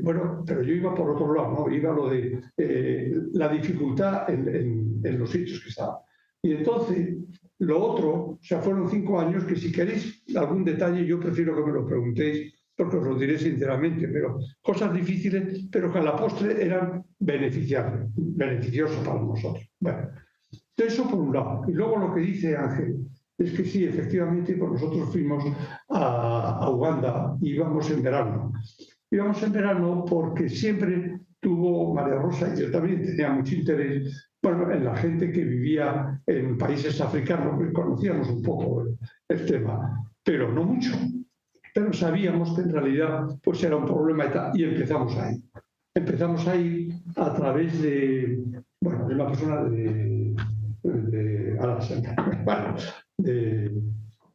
bueno, pero yo iba por otro lado, ¿no? Iba a lo de la dificultad en los sitios que estaba. Y entonces, lo otro, o sea, fueron 5 años que, si queréis algún detalle, yo prefiero que me lo preguntéis, porque os lo diré sinceramente, pero cosas difíciles, pero que a la postre eran beneficiosas para nosotros. Bueno, eso por un lado. Y luego lo que dice Ángel es que sí, efectivamente, pues nosotros fuimos a Uganda, íbamos en verano. Íbamos en verano porque siempre tuvo María Rosa, y yo también tenía mucho interés, bueno, en la gente que vivía en países africanos, que conocíamos un poco el tema, pero no mucho. Pero sabíamos que en realidad pues era un problema y empezamos ahí. Empezamos ahí a través de una persona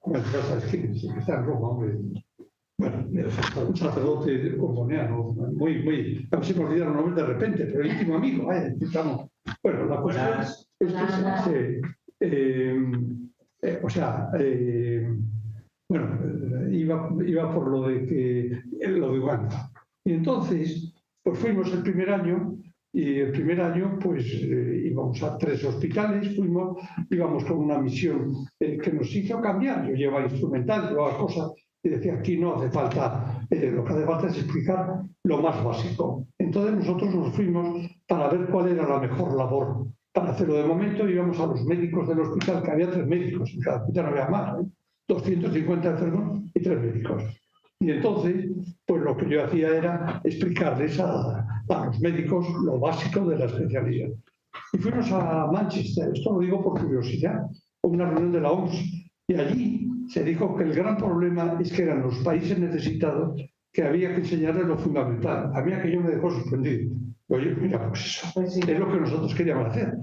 ya sabes quién es, que está en Roma, hombre. Bueno, un sacerdote comboniano, a ver si me olvidaron los nombres de repente, pero íntimo amigo, estamos. Bueno, la cuestión iba por lo de Uganda. Y entonces, pues fuimos el primer año, y el primer año pues íbamos a 3 hospitales, íbamos con una misión que nos hizo cambiar. Yo llevaba instrumental, llevaba cosas, y decía, aquí no hace falta, lo que hace falta es explicar lo más básico. Entonces nosotros nos fuimos para ver cuál era la mejor labor para hacerlo. De momento íbamos a los médicos del hospital, que había 3 médicos, en cada hospital no había más, 250 enfermos y 3 médicos. Y entonces, pues lo que yo hacía era explicarles a los médicos lo básico de la especialidad. Y fuimos a Manchester, esto lo digo por curiosidad, a una reunión de la OMS, y allí se dijo que el gran problema es que eran los países necesitados, que había que enseñarles lo fundamental. A mí aquello me dejó sorprendido. Oye, mira, pues eso es lo que nosotros queríamos hacer.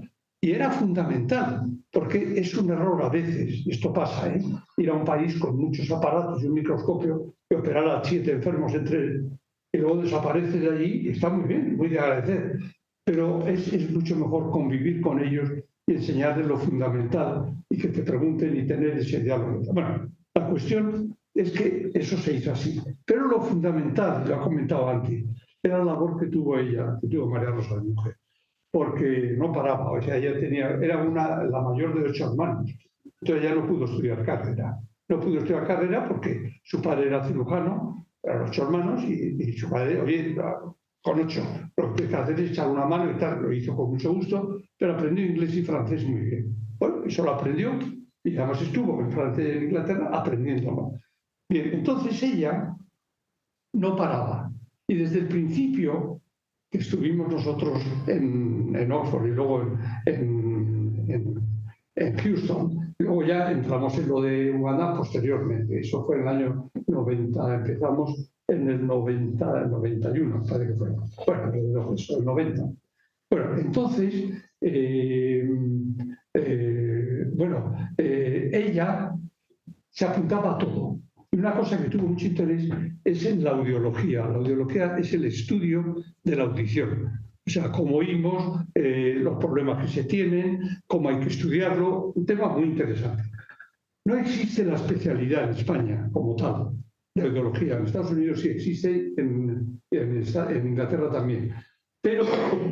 Y era fundamental, porque es un error a veces, esto pasa, ir a un país con muchos aparatos y un microscopio y operar a 7 enfermos entre y luego desaparece de allí, y está muy bien, muy de agradecer, pero es mucho mejor convivir con ellos y enseñarles lo fundamental y que te pregunten y tener ese diálogo. Bueno, la cuestión es que eso se hizo así, pero lo fundamental, lo he comentado antes, era la labor que tuvo ella, que tuvo María Rosa de mujer, porque no paraba, o sea, ella era la mayor de 8 hermanos, entonces ella no pudo estudiar carrera. No pudo estudiar carrera porque su padre era cirujano, eran 8 hermanos, y su padre, oye, con 8, lo que hay que hacer es echar una mano y tal, lo hizo con mucho gusto, pero aprendió inglés y francés muy bien. Bueno, eso lo aprendió, y además estuvo en Francia y en Inglaterra aprendiéndolo. Bien, entonces ella no paraba, y desde el principio que estuvimos nosotros en Oxford y luego en Houston, luego ya entramos en lo de Uganda posteriormente, eso fue en el año 90, empezamos en el 90, el 91, parece que fue, bueno, el 90. Bueno, entonces, ella se apuntaba a todo. Y una cosa que tuvo mucho interés es en la audiología. La audiología es el estudio de la audición. O sea, cómo oímos, los problemas que se tienen, cómo hay que estudiarlo. Un tema muy interesante. No existe la especialidad en España como tal de audiología. En Estados Unidos sí existe, en Inglaterra también. Pero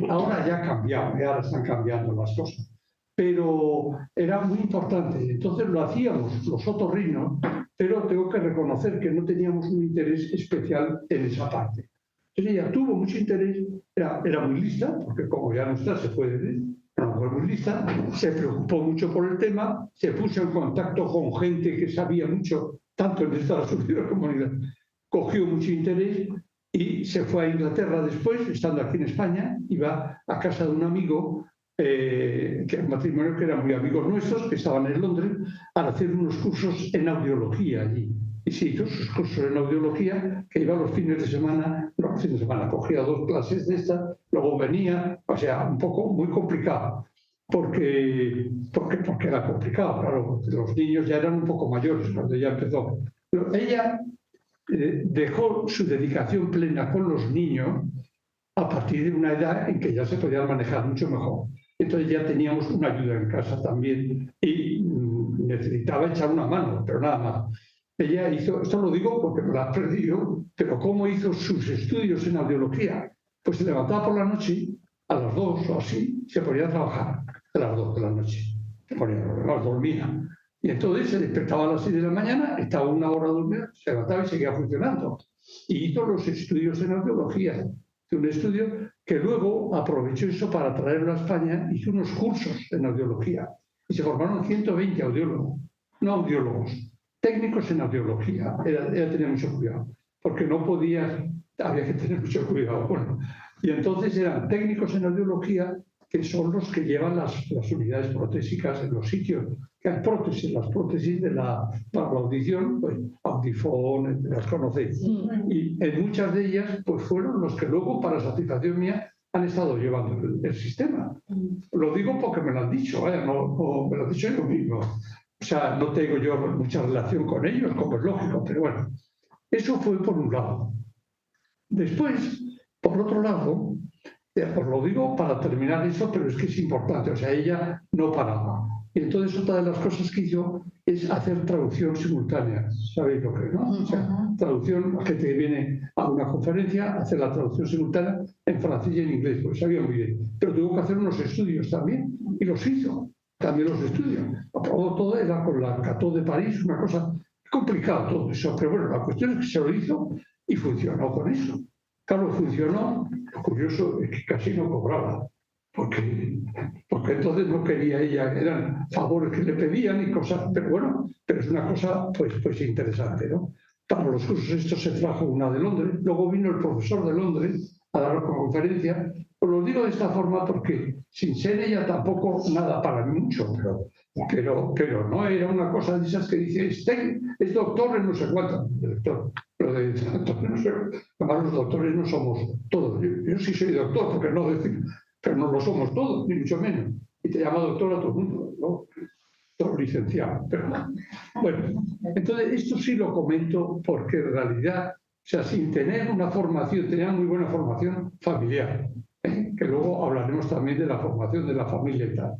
ahora ya ha cambiado, ahora están cambiando las cosas. Pero era muy importante. Entonces lo hacíamos los otorrinos, pero tengo que reconocer que no teníamos un interés especial en esa parte. Entonces ella tuvo mucho interés, era muy lista, porque como ya no está, se puede decir, era una mujer muy lista, se preocupó mucho por el tema, se puso en contacto con gente que sabía mucho, tanto en Estados Unidos como en Inglaterra, cogió mucho interés y se fue a Inglaterra después, estando aquí en España, iba a casa de un amigo, que era un matrimonio que eran muy amigos nuestros, que estaban en Londres, a hacer unos cursos en audiología allí. Y se hizo sus cursos en audiología, que iba los fines de semana, cogía 2 clases de estas, luego venía, o sea, un poco muy complicado, porque era complicado, claro, los niños ya eran un poco mayores cuando ella empezó. Pero ella dejó su dedicación plena con los niños a partir de una edad en que ya se podían manejar mucho mejor. Entonces ya teníamos una ayuda en casa también y necesitaba echar una mano, pero nada más. Ella hizo, esto lo digo porque me lo ha perdido, pero ¿cómo hizo sus estudios en audiología? Pues se levantaba por la noche, a las 2 o así, se ponía a trabajar a las 2 de la noche. Se ponía, dormía. Y entonces se despertaba a las 6 de la mañana, estaba 1 hora dormida, se levantaba y seguía funcionando. Y hizo los estudios en audiología. Un estudio que luego aprovechó eso para traerlo a España, hizo unos cursos en audiología y se formaron 120 audiólogos, no audiólogos, técnicos en audiología. Ella tenía mucho cuidado, porque no podía, había que tener mucho cuidado. Bueno, y entonces eran técnicos en audiología, que son los que llevan las unidades protésicas en los sitios que hay prótesis, las prótesis para la audición, pues Audifón, las conocéis. Y en muchas de ellas, pues fueron los que luego, para satisfacción mía, han estado llevando el sistema. Lo digo porque me lo han dicho, no me lo han dicho yo mismo. O sea, no tengo yo mucha relación con ellos, como es lógico, pero bueno, eso fue por un lado. Después, por otro lado, os lo digo para terminar eso, pero es que es importante, o sea, ella no paraba. Y entonces otra de las cosas que hizo es hacer traducción simultánea. ¿Sabéis lo que es, no? O sea, traducción, la gente que viene a una conferencia, hacer la traducción simultánea en francés y en inglés, pues sabía muy bien. Pero tuvo que hacer unos estudios también, y los hizo, también los estudios. Aprobó todo, era con la Cateau de París, una cosa complicada todo eso. Pero bueno, la cuestión es que se lo hizo y funcionó con eso. Claro, funcionó. Lo curioso es que casi no cobraba, porque entonces no quería ella, eran favores que le pedían y cosas, pero bueno, pero es una cosa pues interesante, ¿no? Para los cursos estos se trajo una de Londres, luego vino el profesor de Londres a dar una conferencia. Os lo digo de esta forma porque sin ser ella tampoco nada para mí mucho, pero no era una cosa de esas que dice, es doctor en no sé cuánto, doctor. Pero además los doctores no somos todos. Yo sí soy doctor, porque no decir, pero no lo somos todos, ni mucho menos. y te llama doctor a todo el mundo, ¿no? Todo licenciado. Pero, bueno, entonces esto sí lo comento porque en realidad, o sea, sin tener una formación, tenía muy buena formación familiar, que luego hablaremos también de la formación de la familia y tal.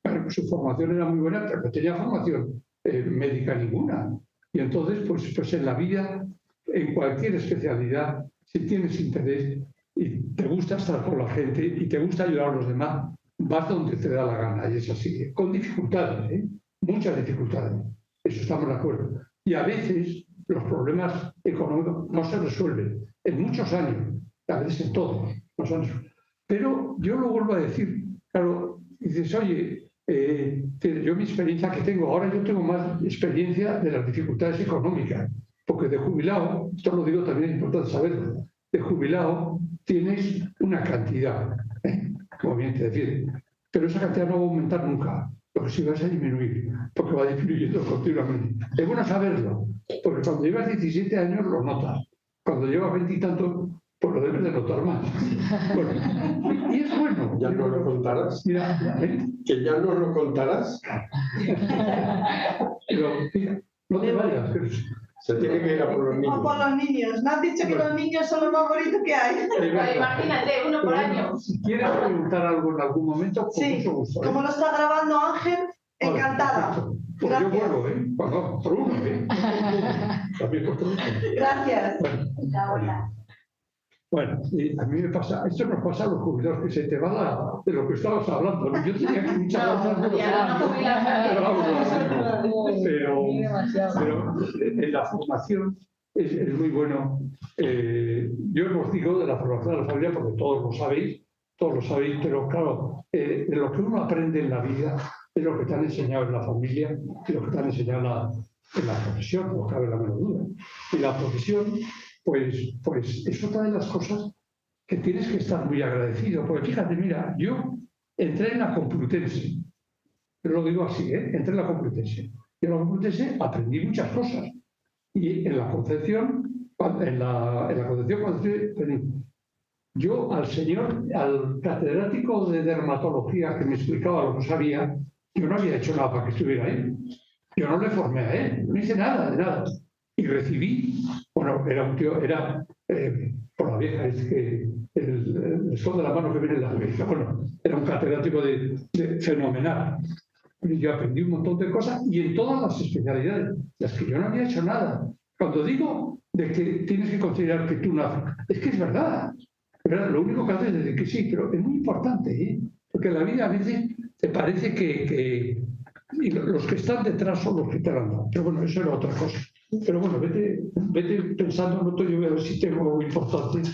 Pero su formación era muy buena, pero no tenía formación médica ninguna. Y entonces, pues en la vida, en cualquier especialidad, si tienes interés y te gusta estar con la gente y te gusta ayudar a los demás, vas donde te da la gana. Y es así, con dificultades, muchas dificultades. Eso estamos de acuerdo. Y a veces los problemas económicos no se resuelven en muchos años, a veces en todos. No se resuelven. Pero yo lo vuelvo a decir, claro, dices, oye, yo mi experiencia que tengo, ahora yo tengo más experiencia de las dificultades económicas, porque de jubilado, esto lo digo también, es importante saberlo, de jubilado tienes una cantidad, como bien te decía, pero esa cantidad no va a aumentar nunca, lo que sí va a disminuir, porque va disminuyendo continuamente. Es bueno saberlo, porque cuando llevas 17 años lo notas, cuando llevas 20 y tantos, pues lo debes de notar más. Bueno, y es bueno. ¿Ya no lo contarás? Mira, ¿Que ya no lo contarás? Pero, mira, no te vayas. Se tiene que ir a por los niños. O por los niños. Me han dicho que los niños son lo más bonito que hay. Imagínate, uno por año. Si quieres preguntar algo en algún momento, con Sí, mucho gusto. como lo está grabando Ángel, Vale, encantada. perfecto. Pues yo Gracias. vuelvo, Bueno, por uno, También por uno. Gracias. Bueno. Bueno, y a mí me pasa, esto nos pasa a los jubilados, que se te va de lo que estabas hablando. Yo tenía que muchas veces pero en la formación es muy bueno. Yo os digo de la formación de la familia porque todos lo sabéis, pero claro, de lo que uno aprende en la vida es lo que te han enseñado en la familia y lo que te han enseñado en la profesión, no cabe la menor duda. Y la profesión, pues es otra de las cosas que tienes que estar muy agradecido. Porque fíjate, mira, yo entré en la Complutense, pero lo digo así, entré en la Complutense. Y en la Complutense aprendí muchas cosas. Y en la Concepción, cuando yo al catedrático de dermatología que me explicaba lo que sabía, yo no había hecho nada para que estuviera ahí. Yo no le formé a él, no hice nada, de nada. Y recibí, bueno, era un tío, por la vieja, es que el sol de la mano que viene en la cabeza. Bueno, era un catedrático de fenomenal. Y yo aprendí un montón de cosas y en todas las especialidades, las que yo no había hecho nada. Cuando digo de que tienes que considerar que tú naces, es que es verdad. Lo único que haces es decir que sí, pero es muy importante, porque en la vida a veces te parece que y los que están detrás son los que te han dado. Pero bueno, eso era otra cosa. Pero bueno, vete pensando, no yo voy a ver si tengo algo importante.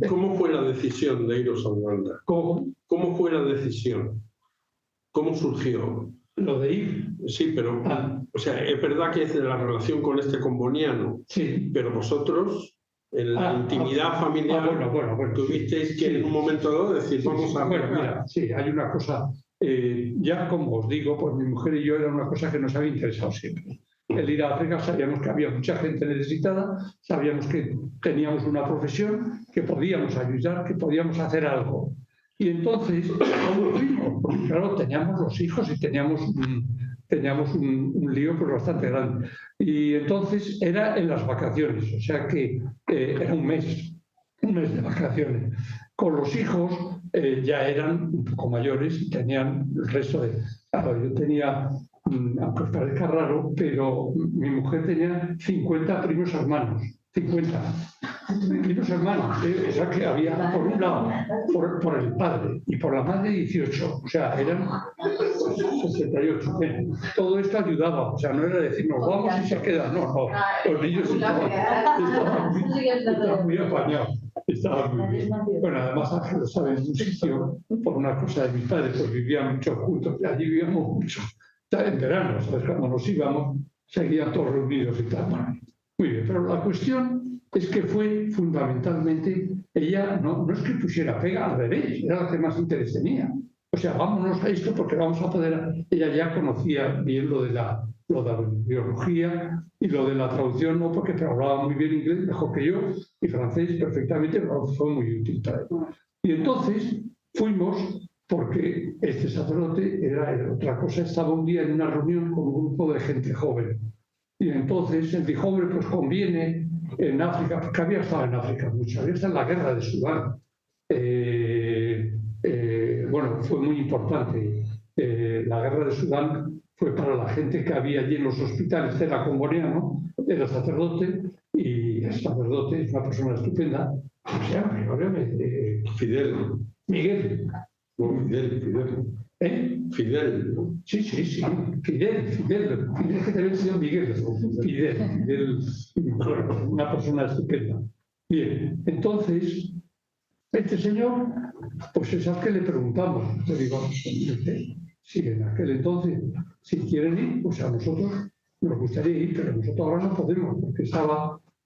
¿Cómo fue la decisión de iros a Uganda? ¿Cómo fue la decisión? ¿Cómo surgió? Lo de ir. Sí, pero, o sea, es verdad que es de la relación con comboniano, sí, pero vosotros, en la intimidad familiar, bueno, tuvisteis sí, que en un momento dado decir, vamos a... Bueno, mira, sí, hay una cosa, ya como os digo, pues mi mujer y yo era una cosa que nos había interesado siempre. El ir a África, sabíamos que había mucha gente necesitada, sabíamos que teníamos una profesión, que podíamos ayudar, que podíamos hacer algo. Y entonces, ¿cómo fuimos? Porque claro, teníamos los hijos y teníamos un lío pues, bastante grande. Y entonces era en las vacaciones, o sea que era un mes de vacaciones. Con los hijos ya eran un poco mayores y tenían el resto de... Claro, yo tenía, aunque os parezca raro, pero mi mujer tenía 50 primos hermanos. 50 primos hermanos, o sea que había por un lado, por el padre y por la madre 18, o sea, eran 68. Todo esto ayudaba, o sea, no era decir nos vamos y se quedan, no, los niños estaban muy apañados, estaban muy bien. Bueno, además Ángel lo sabe, en un sitio, por una cosa de mi padre, pues vivían mucho juntos, y allí vivíamos mucho, en verano, ¿sabes? Cuando nos íbamos, seguían todos reunidos y tal. Bueno, muy bien, pero la cuestión es que fue fundamentalmente, ella no es que pusiera pega, al revés, era la que más interés tenía. O sea, vámonos a esto porque vamos a poder... Ella ya conocía bien lo de la biología y lo de la traducción, no porque hablaba muy bien inglés, mejor que yo, y francés perfectamente, pero fue muy útil para ella. Y entonces fuimos, porque este sacerdote era otra cosa, estaba un día en una reunión con un grupo de gente joven. Y entonces él dijo, hombre, pues conviene en África, porque había estado en África mucho, había estado en la guerra de Sudán. Bueno, fue muy importante. La guerra de Sudán fue para la gente que había allí en los hospitales, era congoniano, era sacerdote, y el sacerdote es una persona estupenda. ¿Cómo se llama? Fidel. Miguel. No, Fidel. ¿Eh? Fidel. Sí, Fidel, que también se llama Miguel. Fidel, bueno, una persona estupenda. Bien, entonces, este señor, pues es al que le preguntamos. Le digo, sí, en aquel entonces, si quieren ir, pues a nosotros nos gustaría ir, pero nosotros ahora no podemos, porque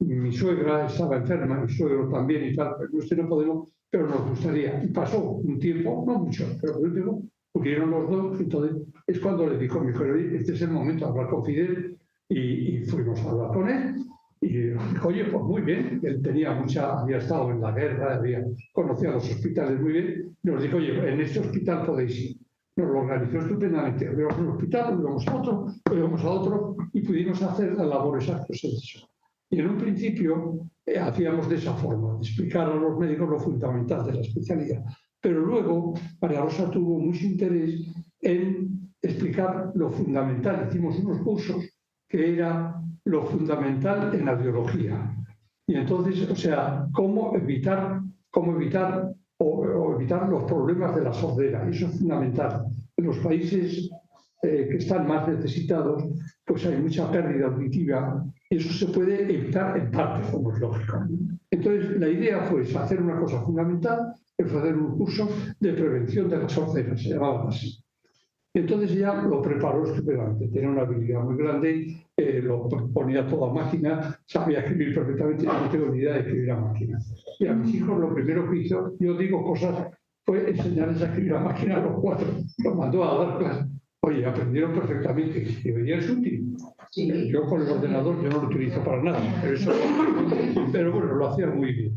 mi suegra estaba enferma, mi suegro también y tal, pero nosotros no podemos, pero nos gustaría. Y pasó un tiempo, no mucho, pero por último, murieron los dos, entonces es cuando le dijo a mi hijo, este es el momento de hablar con Fidel, y fuimos a hablar con él, y dijo, oye, pues muy bien, él había estado en la guerra, conocía los hospitales muy bien, y nos dijo, oye, en este hospital podéis ir. Nos lo organizó estupendamente, íbamos a un hospital, íbamos a otro, y pudimos hacer las labores actos en eso. Y en un principio hacíamos de esa forma, de explicar a los médicos lo fundamental de la especialidad. Pero luego María Rosa tuvo mucho interés en explicar lo fundamental. Hicimos unos cursos que era lo fundamental en la biología. Y entonces, o sea, cómo evitar los problemas de la sordera. Eso es fundamental. En los países que están más necesitados, pues hay mucha pérdida auditiva. Y eso se puede evitar en parte, como es lógico. Entonces, la idea fue hacer una cosa fundamental, que fue hacer un curso de prevención de la sordera, se llamaba así. Entonces ella lo preparó estupendamente, tenía una habilidad muy grande, lo ponía todo a máquina, sabía escribir perfectamente, no tengo ni idea de escribir a máquina. Y a mis hijos lo primero que hizo, yo digo cosas, fue enseñarles a escribir a máquina a los 4, los mandó a dar clases. Oye, aprendieron perfectamente, y veía es útil. Sí. Yo con el ordenador yo no lo utilizo para nada, pero bueno, lo hacían muy bien.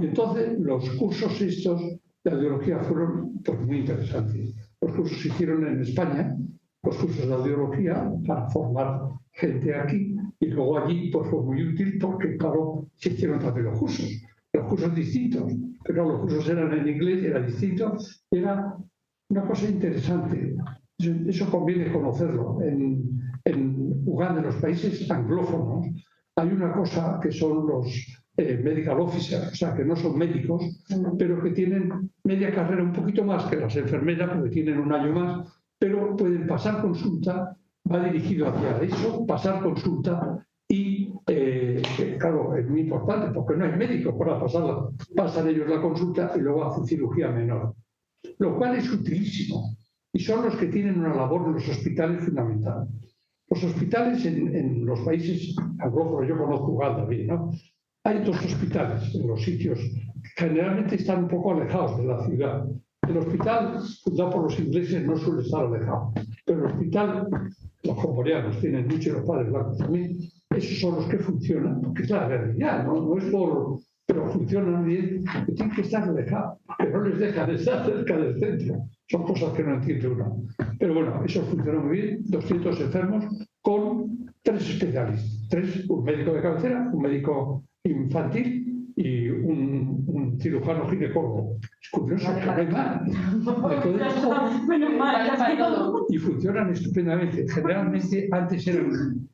Y entonces los cursos estos de audiología fueron pues, muy interesantes. Los cursos se hicieron en España, los cursos de audiología, para formar gente aquí, y luego allí pues, fue muy útil porque, claro, se hicieron también los cursos distintos, pero los cursos eran en inglés, era distinto, era una cosa interesante. Eso conviene conocerlo. En Uganda, en los países anglófonos, hay una cosa que son los medical officers, o sea, que no son médicos, pero que tienen media carrera un poquito más que las enfermeras, porque tienen un año más, pero pueden pasar consulta, va dirigido hacia eso, pasar consulta y, claro, es muy importante, porque no hay médicos para pasarla, pasan ellos la consulta y luego hacen cirugía menor, lo cual es utilísimo, y son los que tienen una labor en los hospitales fundamental. Los hospitales en los países anglófonos, yo conozco Uganda bien, ¿no? Hay 2 hospitales en los sitios que generalmente están un poco alejados de la ciudad. El hospital fundado por los ingleses no suele estar alejado, pero el hospital, los coreanos tienen mucho y los padres blancos también, esos son los que funcionan, porque es la realidad, no es por... pero funcionan bien, que tienen que estar alejados, que no les dejan estar cerca del centro. Son cosas que no entiende uno. Pero bueno, eso funcionó muy bien, 200 enfermos con 3 especialistas, un médico de cabecera, un médico infantil y un cirujano ginecólogo. Es curioso que no hay más. Y funcionan estupendamente. Generalmente antes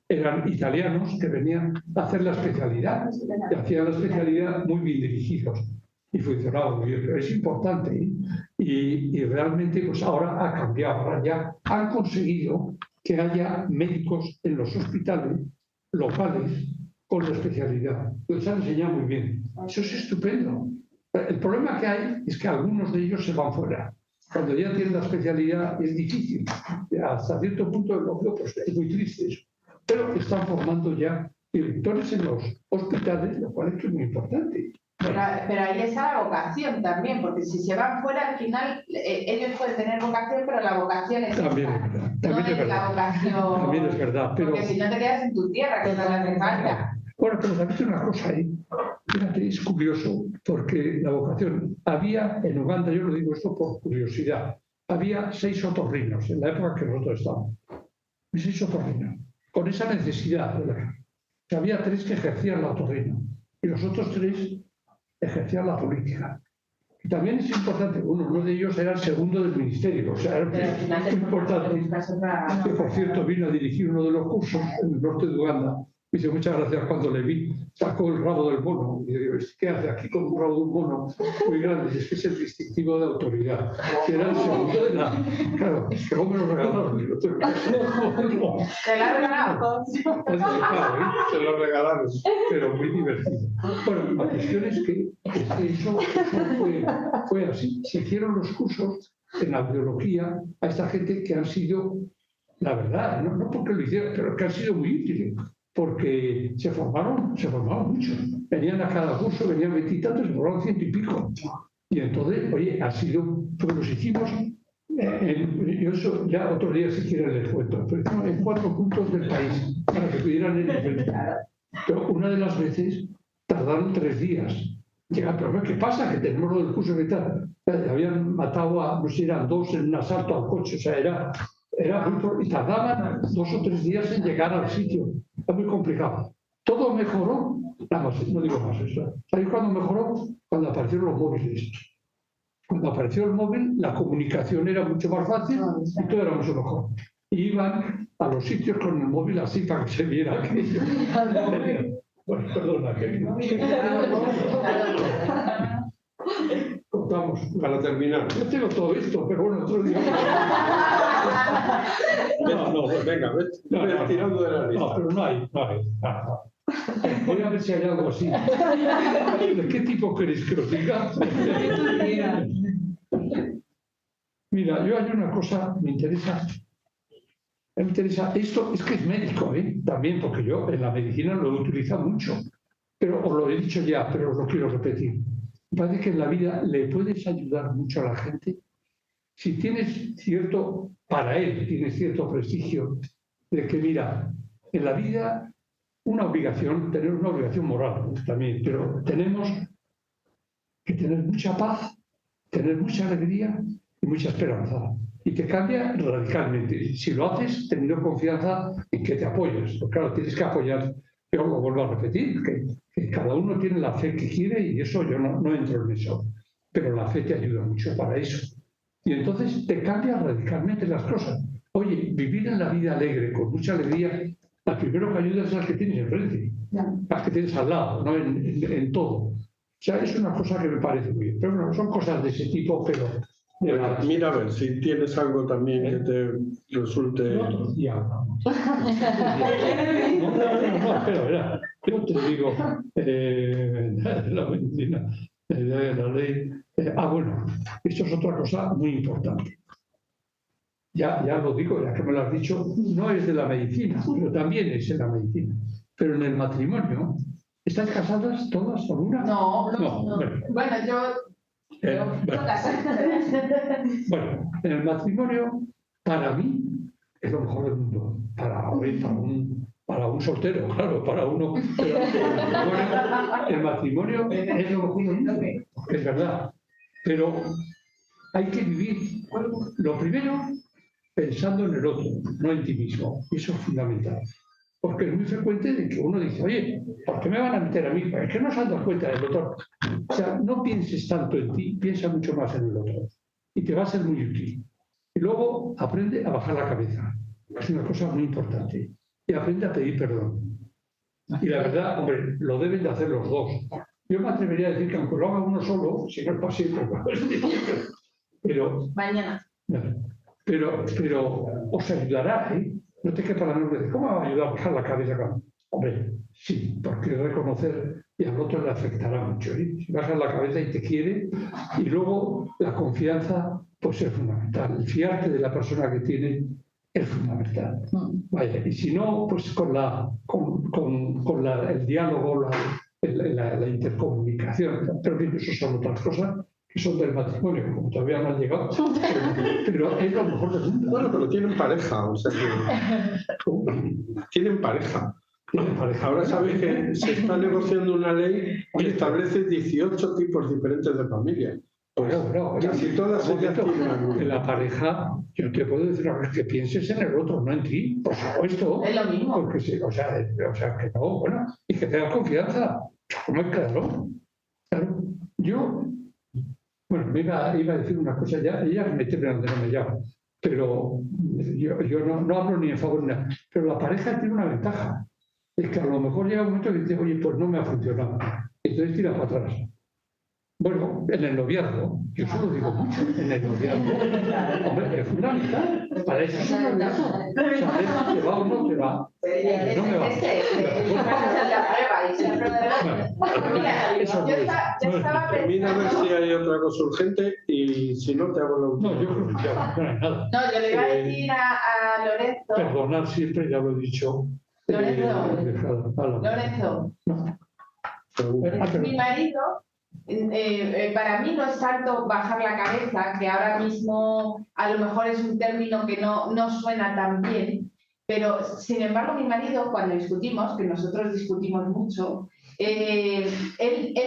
eran italianos que venían a hacer la especialidad y hacían la especialidad muy bien dirigidos y funcionaba muy bien. Pero es importante, ¿eh? Y realmente pues ahora ha cambiado. Ahora ya han conseguido que haya médicos en los hospitales locales con la especialidad. Les han enseñado muy bien. Eso es estupendo. El problema que hay es que algunos de ellos se van fuera. Cuando ya tienen la especialidad es difícil. Hasta cierto punto pues, es muy triste eso. Pero están formando ya directores en los hospitales, lo cual es muy importante. Pero ahí está la vocación también, porque si se van fuera, al final ellos pueden tener vocación, pero la vocación es también es verdad. También no es verdad. la vocación. También es verdad. Pero... Porque si no te quedas en tu tierra, que no le hace falta. Bueno, pero también hay una cosa ahí. fíjate, es curioso, porque la vocación, había en Uganda, yo lo digo esto por curiosidad, había 6 otorrinos en la época que nosotros estábamos. 6 otorrinos, con esa necesidad. Había 3 que ejercían la otorrino y los otros 3 ejercían la política. Y también es importante, uno de ellos era el segundo del ministerio, o sea, era muy importante. Que, por cierto, vino a dirigir uno de los cursos en el norte de Uganda. Me dice, muchas gracias cuando le vi, sacó el rabo del mono. Y digo, ¿qué hace aquí con un rabo de un mono muy grande? Y es que es el distintivo de autoridad, que era el segundo de la... Claro, que luego me lo regalaron. ¿Te lo has regalado? Se lo regalaron, pero muy divertido. Bueno, la cuestión es que eso fue así. Se hicieron los cursos en la biología a esta gente que han sido, la verdad, no porque lo hicieron, pero que han sido muy útiles. Porque se formaron mucho. Venían a cada curso, venían 20 y tantos, se formaron 100 y pico. Y entonces, oye, ha sido, porque los hicimos, yo eso ya otro día si quieren les cuento, pero hicimos en 4 puntos del país, para que pudieran ir diferentes. Pero una de las veces tardaron 3 días. Llegar, pero ¿qué pasa? Que tenemos lo del curso de tal. Habían matado a, no sé, eran 2 en un asalto al coche, o sea, era muy, y tardaban 2 o 3 días en llegar al sitio. Era muy complicado. Todo mejoró, nada más, no digo más eso. ¿Sabéis cuándo mejoró? Cuando aparecieron los móviles. Cuando apareció el móvil, la comunicación era mucho más fácil y todo era mucho mejor. Y iban a los sitios con el móvil así para que se viera aquello. Bueno, perdona, contamos. Para terminar. Yo tengo todo esto, pero bueno, otro día. Pues venga, ves tirando de la lista. No, pero no hay. Voy a ver si hay algo así. ¿De qué tipo queréis que os diga? Mira, yo hay una cosa, me interesa esto, es que es médico, también, porque yo en la medicina lo he utilizado mucho, pero os lo he dicho ya, pero os lo quiero repetir. Me parece que en la vida le puedes ayudar mucho a la gente si tienes cierto, para él, tienes cierto prestigio de que, mira, en la vida tenemos una obligación moral también, pero tenemos que tener mucha paz, tener mucha alegría y mucha esperanza. Y te cambia radicalmente. Si lo haces, teniendo confianza en que te apoyas. Porque claro, tienes que apoyar. Yo lo vuelvo a repetir, que cada uno tiene la fe que quiere y eso yo no entro en eso. Pero la fe te ayuda mucho para eso. Y entonces te cambia radicalmente las cosas. Oye, vivir en la vida alegre, con mucha alegría, al primero que ayudas es al que tienes enfrente, al que tienes al lado, ¿no? En todo. O sea, es una cosa que me parece muy bien. Pero bueno, son cosas de ese tipo, pero... Mira a ver si tienes algo también que te resulte... Ya hablamos. No, espera. Yo te digo, la medicina, la ley... bueno, esto es otra cosa muy importante. Ya lo digo, ya que me lo has dicho, no es de la medicina, pero también es de la medicina. Pero en el matrimonio, ¿están casadas todas por una? No. Bueno, yo... Bueno, en el matrimonio, para mí, es lo mejor del mundo. Para un soltero, claro, para uno. Pero el matrimonio es lo mejor del mundo, es verdad. Pero hay que vivir, lo primero, pensando en el otro, no en ti mismo. Eso es fundamental. Porque es muy frecuente de que uno dice, oye, ¿por qué me van a meter a mí? Es que no se han dado cuenta del otro. O sea, no pienses tanto en ti, piensa mucho más en el otro. Y te va a ser muy útil. Y luego aprende a bajar la cabeza. Es una cosa muy importante. Y aprende a pedir perdón. Y la verdad, hombre, lo deben de hacer los dos. Yo me atrevería a decir que aunque lo haga uno solo, si no es para siempre, pero... Mañana. Pero os ayudará, No te quepa la menor de ¿cómo va a ayudar a bajar la cabeza? Hombre, sí, porque reconocer y al otro le afectará mucho. Si bajas la cabeza y te quiere, y luego la confianza, pues es fundamental. El fiarte de la persona que tiene es fundamental. Vaya, y si no, pues con el diálogo, la intercomunicación. Pero bien, eso son otras cosas que son del matrimonio, como todavía no han llegado, pero es lo mejor del mundo. Bueno, pero tienen pareja, o sea que tienen pareja. Tiene pareja. Ahora sabéis que se está negociando una ley que establece 18 tipos diferentes de familia. Pues Bueno, casi todas ellas tienen alguna. en la pareja, yo te puedo decir a que pienses en el otro, no en ti, por supuesto. Es lo mismo. Porque sí, o sea, que no, bueno, y que tengas confianza. Claro. Yo, bueno, me iba a decir una cosa, ya me teme donde no me llamo, pero yo no hablo ni en favor ni nada. Pero la pareja tiene una ventaja, es que a lo mejor llega un momento que dice, oye, pues no me ha funcionado, entonces tira para atrás. Bueno, en el noviazgo, yo eso lo digo mucho, en el noviazgo, hombre, es fundamental, para eso es un noviazgo, saber si te va o no te va. No me va. Yo estaba Mira a ver si pensando... hay otra cosa urgente y si no te hago la última. No, yo creo que ya no hay nada. No, yo le iba a decir a Lorenzo... Perdonar siempre, ya lo he dicho. Lorenzo, mi marido, para mí no es tanto bajar la cabeza, que ahora mismo a lo mejor es un término que no suena tan bien, pero sin embargo mi marido, cuando discutimos, que nosotros discutimos mucho, él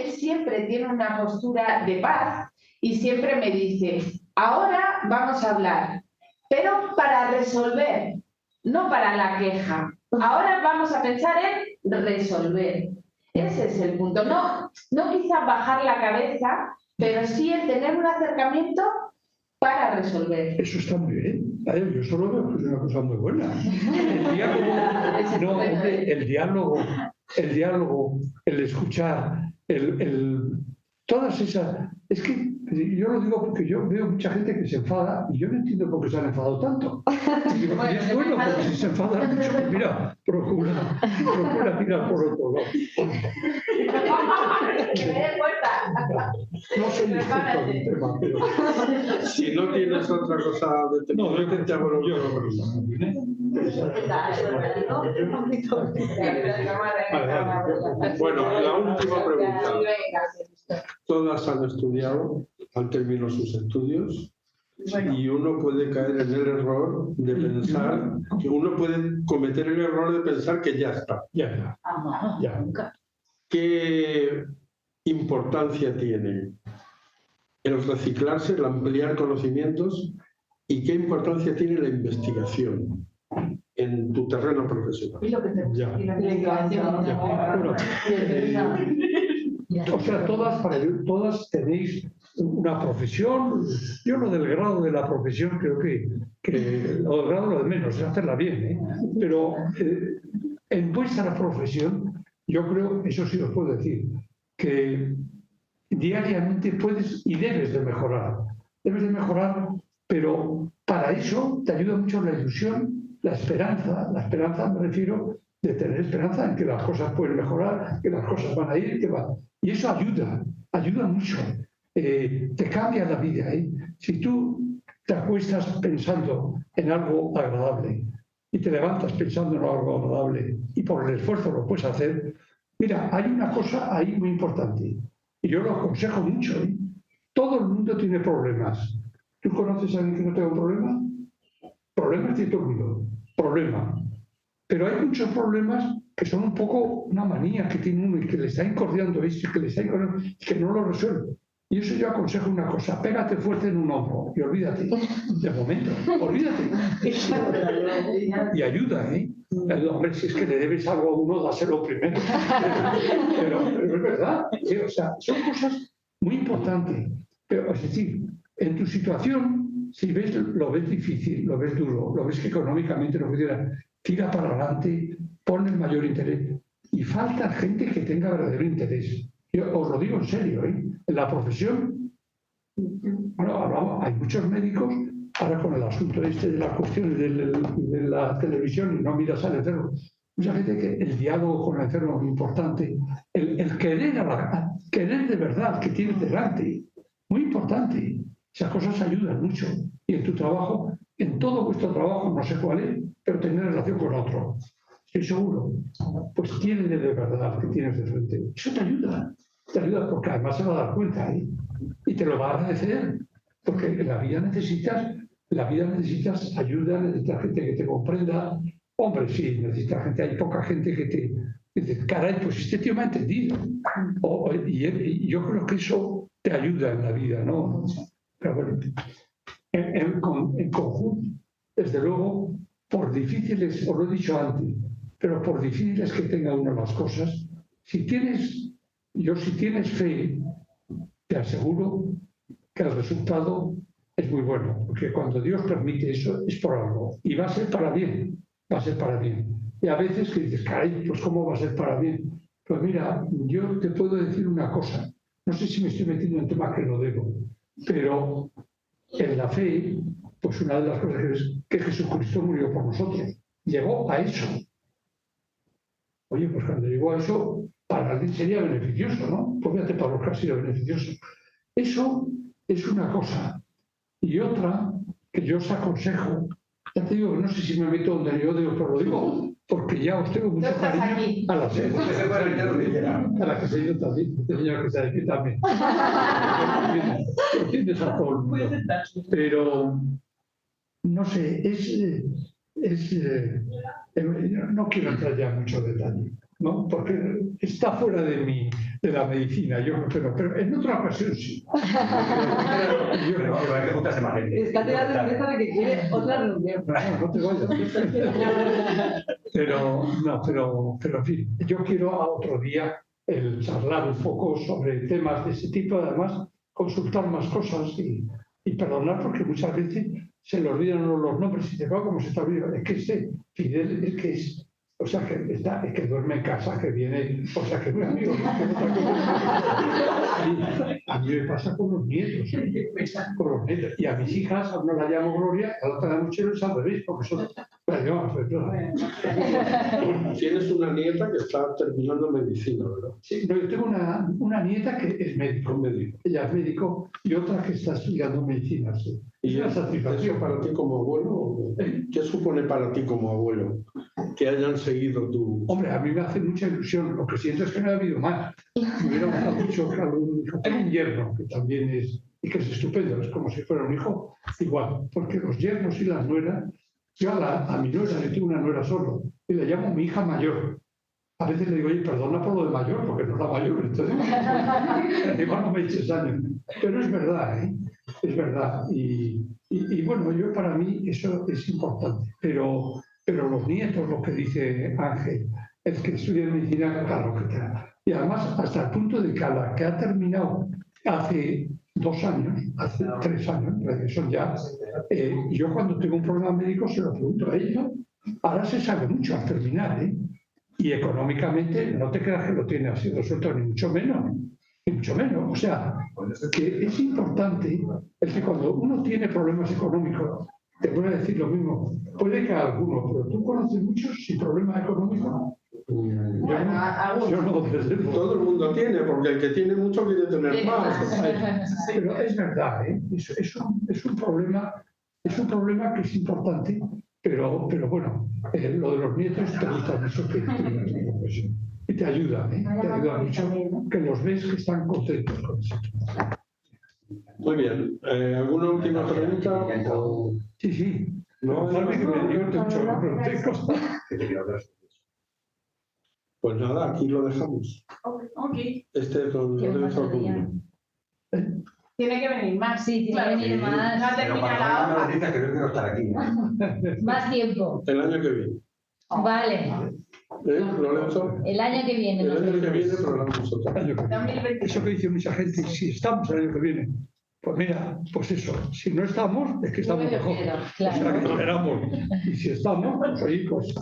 siempre tiene una postura de paz y siempre me dice, ahora vamos a hablar, pero para resolver, no para la queja. Ahora vamos a pensar en resolver. Ese es el punto. No quizás bajar la cabeza, pero sí el tener un acercamiento para resolver. Eso está muy bien. Yo solo veo que es una cosa muy buena. El diálogo, el escuchar, todas esas... Es que yo lo digo porque yo veo mucha gente que se enfada y yo no entiendo por qué se han enfadado tanto. Y digo, y es bueno, porque si se enfadan mucho, pues mira, procura mirar por otro lado. No soy experto en el tema, pero... Si no tienes otra cosa de tema, No, te hago la yo última pregunta. Bueno, la última pregunta. Todas han estudiado, han terminado sus estudios y uno puede caer en el error de pensar, que uno puede cometer el error de pensar que ya está. Ya. ¿Qué importancia tiene el reciclarse, el ampliar conocimientos y qué importancia tiene la investigación en tu terreno profesional? Ya. Bueno, o sea, todas tenéis una profesión. Yo lo del grado de la profesión creo que lo del grado lo de menos, es hacerla bien, ¿eh? Pero en vuestra profesión, yo creo, eso sí os puedo decir, que diariamente puedes y debes de mejorar. Debes de mejorar, pero para eso te ayuda mucho la ilusión, la esperanza. La esperanza me refiero de tener esperanza en que las cosas pueden mejorar, que las cosas van a ir, que van. Y eso ayuda mucho. Te cambia la vida. Si tú te acuestas pensando en algo agradable y te levantas pensando en algo agradable y por el esfuerzo lo puedes hacer, mira, hay una cosa ahí muy importante y yo lo aconsejo mucho. Todo el mundo tiene problemas. ¿Tú conoces a alguien que no tenga un problema? Problemas tiene todo el mundo. Problema. Pero hay muchos problemas que son un poco una manía que tiene uno y que le está incordiando esto y que le está incordiando y que no lo resuelve. Y eso yo aconsejo una cosa, pégate fuerte en un hombro y olvídate, de momento, olvídate. Y ayuda, ¿eh? Hombre, si es que le debes algo a uno, dáselo primero. Pero es verdad, o sea, son cosas muy importantes. Pero, es decir, en tu situación, si lo ves difícil, lo ves duro, lo ves que económicamente no pudiera, tira para adelante, pon el mayor interés. Y falta gente que tenga verdadero interés. Yo os lo digo en serio, ¿eh? En la profesión, bueno, hay muchos médicos, ahora con el asunto de las cuestiones de la televisión y no miras al enfermo, mucha gente que el diálogo con el enfermo es muy importante, el querer de verdad que tienes delante, muy importante. Esas cosas ayudan mucho. Y en tu trabajo, en todo vuestro trabajo, no sé cuál es, pero tener relación con otro. Estoy seguro. Pues quiérele de verdad que tienes de frente. Eso te ayuda porque además se va a dar cuenta, ¿eh? Y te lo va a agradecer, porque en la vida necesitas ayuda, necesitas gente que te comprenda, Hombre, sí, necesita gente. Hay poca gente que te dice, caray, pues este tío me ha entendido. Y yo creo que eso te ayuda en la vida, ¿no? Pero bueno, en conjunto, desde luego, por difíciles, os lo he dicho antes, pero por difíciles que tenga uno las cosas, si tienes fe, te aseguro que el resultado es muy bueno, porque cuando Dios permite eso es por algo y va a ser para bien, va a ser para bien. Y a veces que dices, caray, pues ¿cómo va a ser para bien? Pues mira, yo te puedo decir una cosa, no sé si me estoy metiendo en tema que no debo, pero en la fe, pues una de las cosas es que Jesucristo murió por nosotros, llegó a eso. Oye, pues cuando llegó a eso, para alguien sería beneficioso, ¿no? Pues fíjate para los que ha sido beneficioso. Eso es una cosa. Y otra que yo os aconsejo, ya te digo, no sé si me meto donde yo digo, pero lo digo porque ya os tengo mucho cariño a la serie. A la que se ha ido también, este señor que se aquí también. Lo tienes a todo el mundo. Pero, no sé, no quiero entrar ya en mucho detalle, ¿no? Porque está fuera de la medicina, yo creo, pero en otra ocasión sí. Pero hay que juntarse más gente. Está tirando la cabeza de que quiere otra reunión. No te vayas. Pero en fin, yo quiero a otro día el charlar un poco sobre temas de ese tipo, además consultar más cosas y perdonar porque muchas veces se le olvidan los nombres y dice, ¿cómo se está olvidando? Es que Fidel es que es, o sea, es que duerme en casa, que viene, o sea, que es muy amigo. A mí me pasa con los nietos, y a mis hijas, a una la llamo Gloria, a la otra la llamo Chelo, es al revés, porque son las llamas, Tienes una nieta que está terminando medicina, ¿verdad? Sí, no, yo tengo una nieta que es médico. Ella es médico y otra que está estudiando medicina. Sí. ¿Y eso para ti como abuelo? ¿Qué supone para ti como abuelo que hayan seguido tu...? Hombre, a mí me hace mucha ilusión. Lo que siento es que no ha habido más. Me hubiera gustado mucho que algún hijo. Tengo un yerno que también es, y que es estupendo, es como si fuera un hijo igual. Porque los yernos y las nueras, yo a mi nuera le tengo una nuera solo y le llamo mi hija mayor. A veces le digo, oye, perdona por lo de mayor, porque no es la mayor, entonces igual no me eches años. Pero es verdad, ¿eh? Es verdad. Y bueno, yo para mí eso es importante. Pero los nietos, lo que dice Ángel, es que estudia medicina, claro que te... Y además, hasta el punto de que a la que ha terminado hace 2 años, hace 3 años, son ya, yo cuando tengo un problema médico se lo pregunto a ella. Ahora se sabe mucho al terminar, ¿eh? Y económicamente no te creas que lo tiene así resuelto, ni mucho menos. Ni mucho menos. O sea, que es importante el que cuando uno tiene problemas económicos, te voy a decir lo mismo, puede que alguno, pero tú conoces muchos sin problemas económicos. Yo no, todo el mundo tiene, porque el que tiene mucho quiere tener más. Pero es verdad, ¿eh? Es un problema que es importante, pero bueno, lo de los nietos te gusta mucho que tengas una profesión. Y te ayuda, ¿eh? Te ayuda mucho que los ves que están contentos con eso. Muy bien. ¿Alguna última pregunta? Sí. No, que me divierte mucho, no pregunté cosas. Pues nada, aquí lo dejamos. Ok. Este es lo de Tiene que venir más. Sí, tiene que venir más. No termina la hoja. Que yo quiero estar aquí. Más tiempo. El año que viene. Vale. Lorenzo? El año que viene. El año que viene programamos otro. Eso que dice mucha gente, si estamos el año que viene. Pues mira, pues eso, si no estamos, es que estamos mejor. Claro. O sea, que esperamos. Y si estamos, pues ahí pues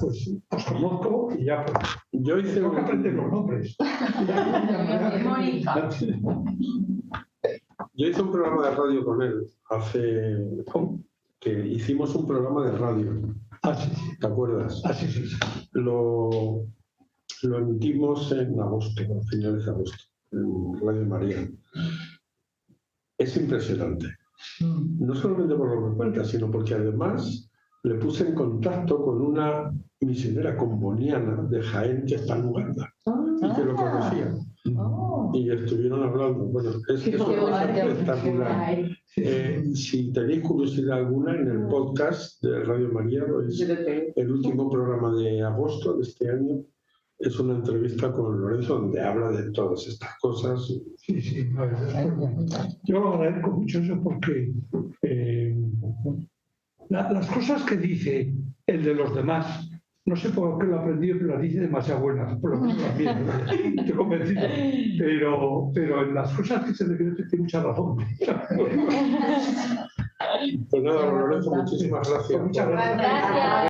os conozco y ya pues. Yo hice Tengo que aprender los nombres. Mónica. Yo hice un programa de radio con él que hicimos un programa de radio. Sí. ¿Te acuerdas? Sí. Lo emitimos en agosto, a finales de agosto, en Radio María. Es impresionante. No solamente por lo que cuenta, sino porque además le puse en contacto con una misionera comboniana de Jaén que está en Uganda y que lo conocía. Y estuvieron hablando. Bueno, es espectacular. Si tenéis curiosidad alguna, en el podcast de Radio María, es el último programa de agosto de este año, es una entrevista con Lorenzo donde habla de todas estas cosas. Sí, sí, no, yo lo agradezco mucho eso porque las cosas que dice el de los demás, no sé por qué lo aprendí, pero las dice demasiado buenas, por lo menos las mías, estoy convencido. Pero en las cosas que se le tiene mucha razón. Pues nada, Lorenzo, muchísimas gracias. Muchas gracias. Gracias.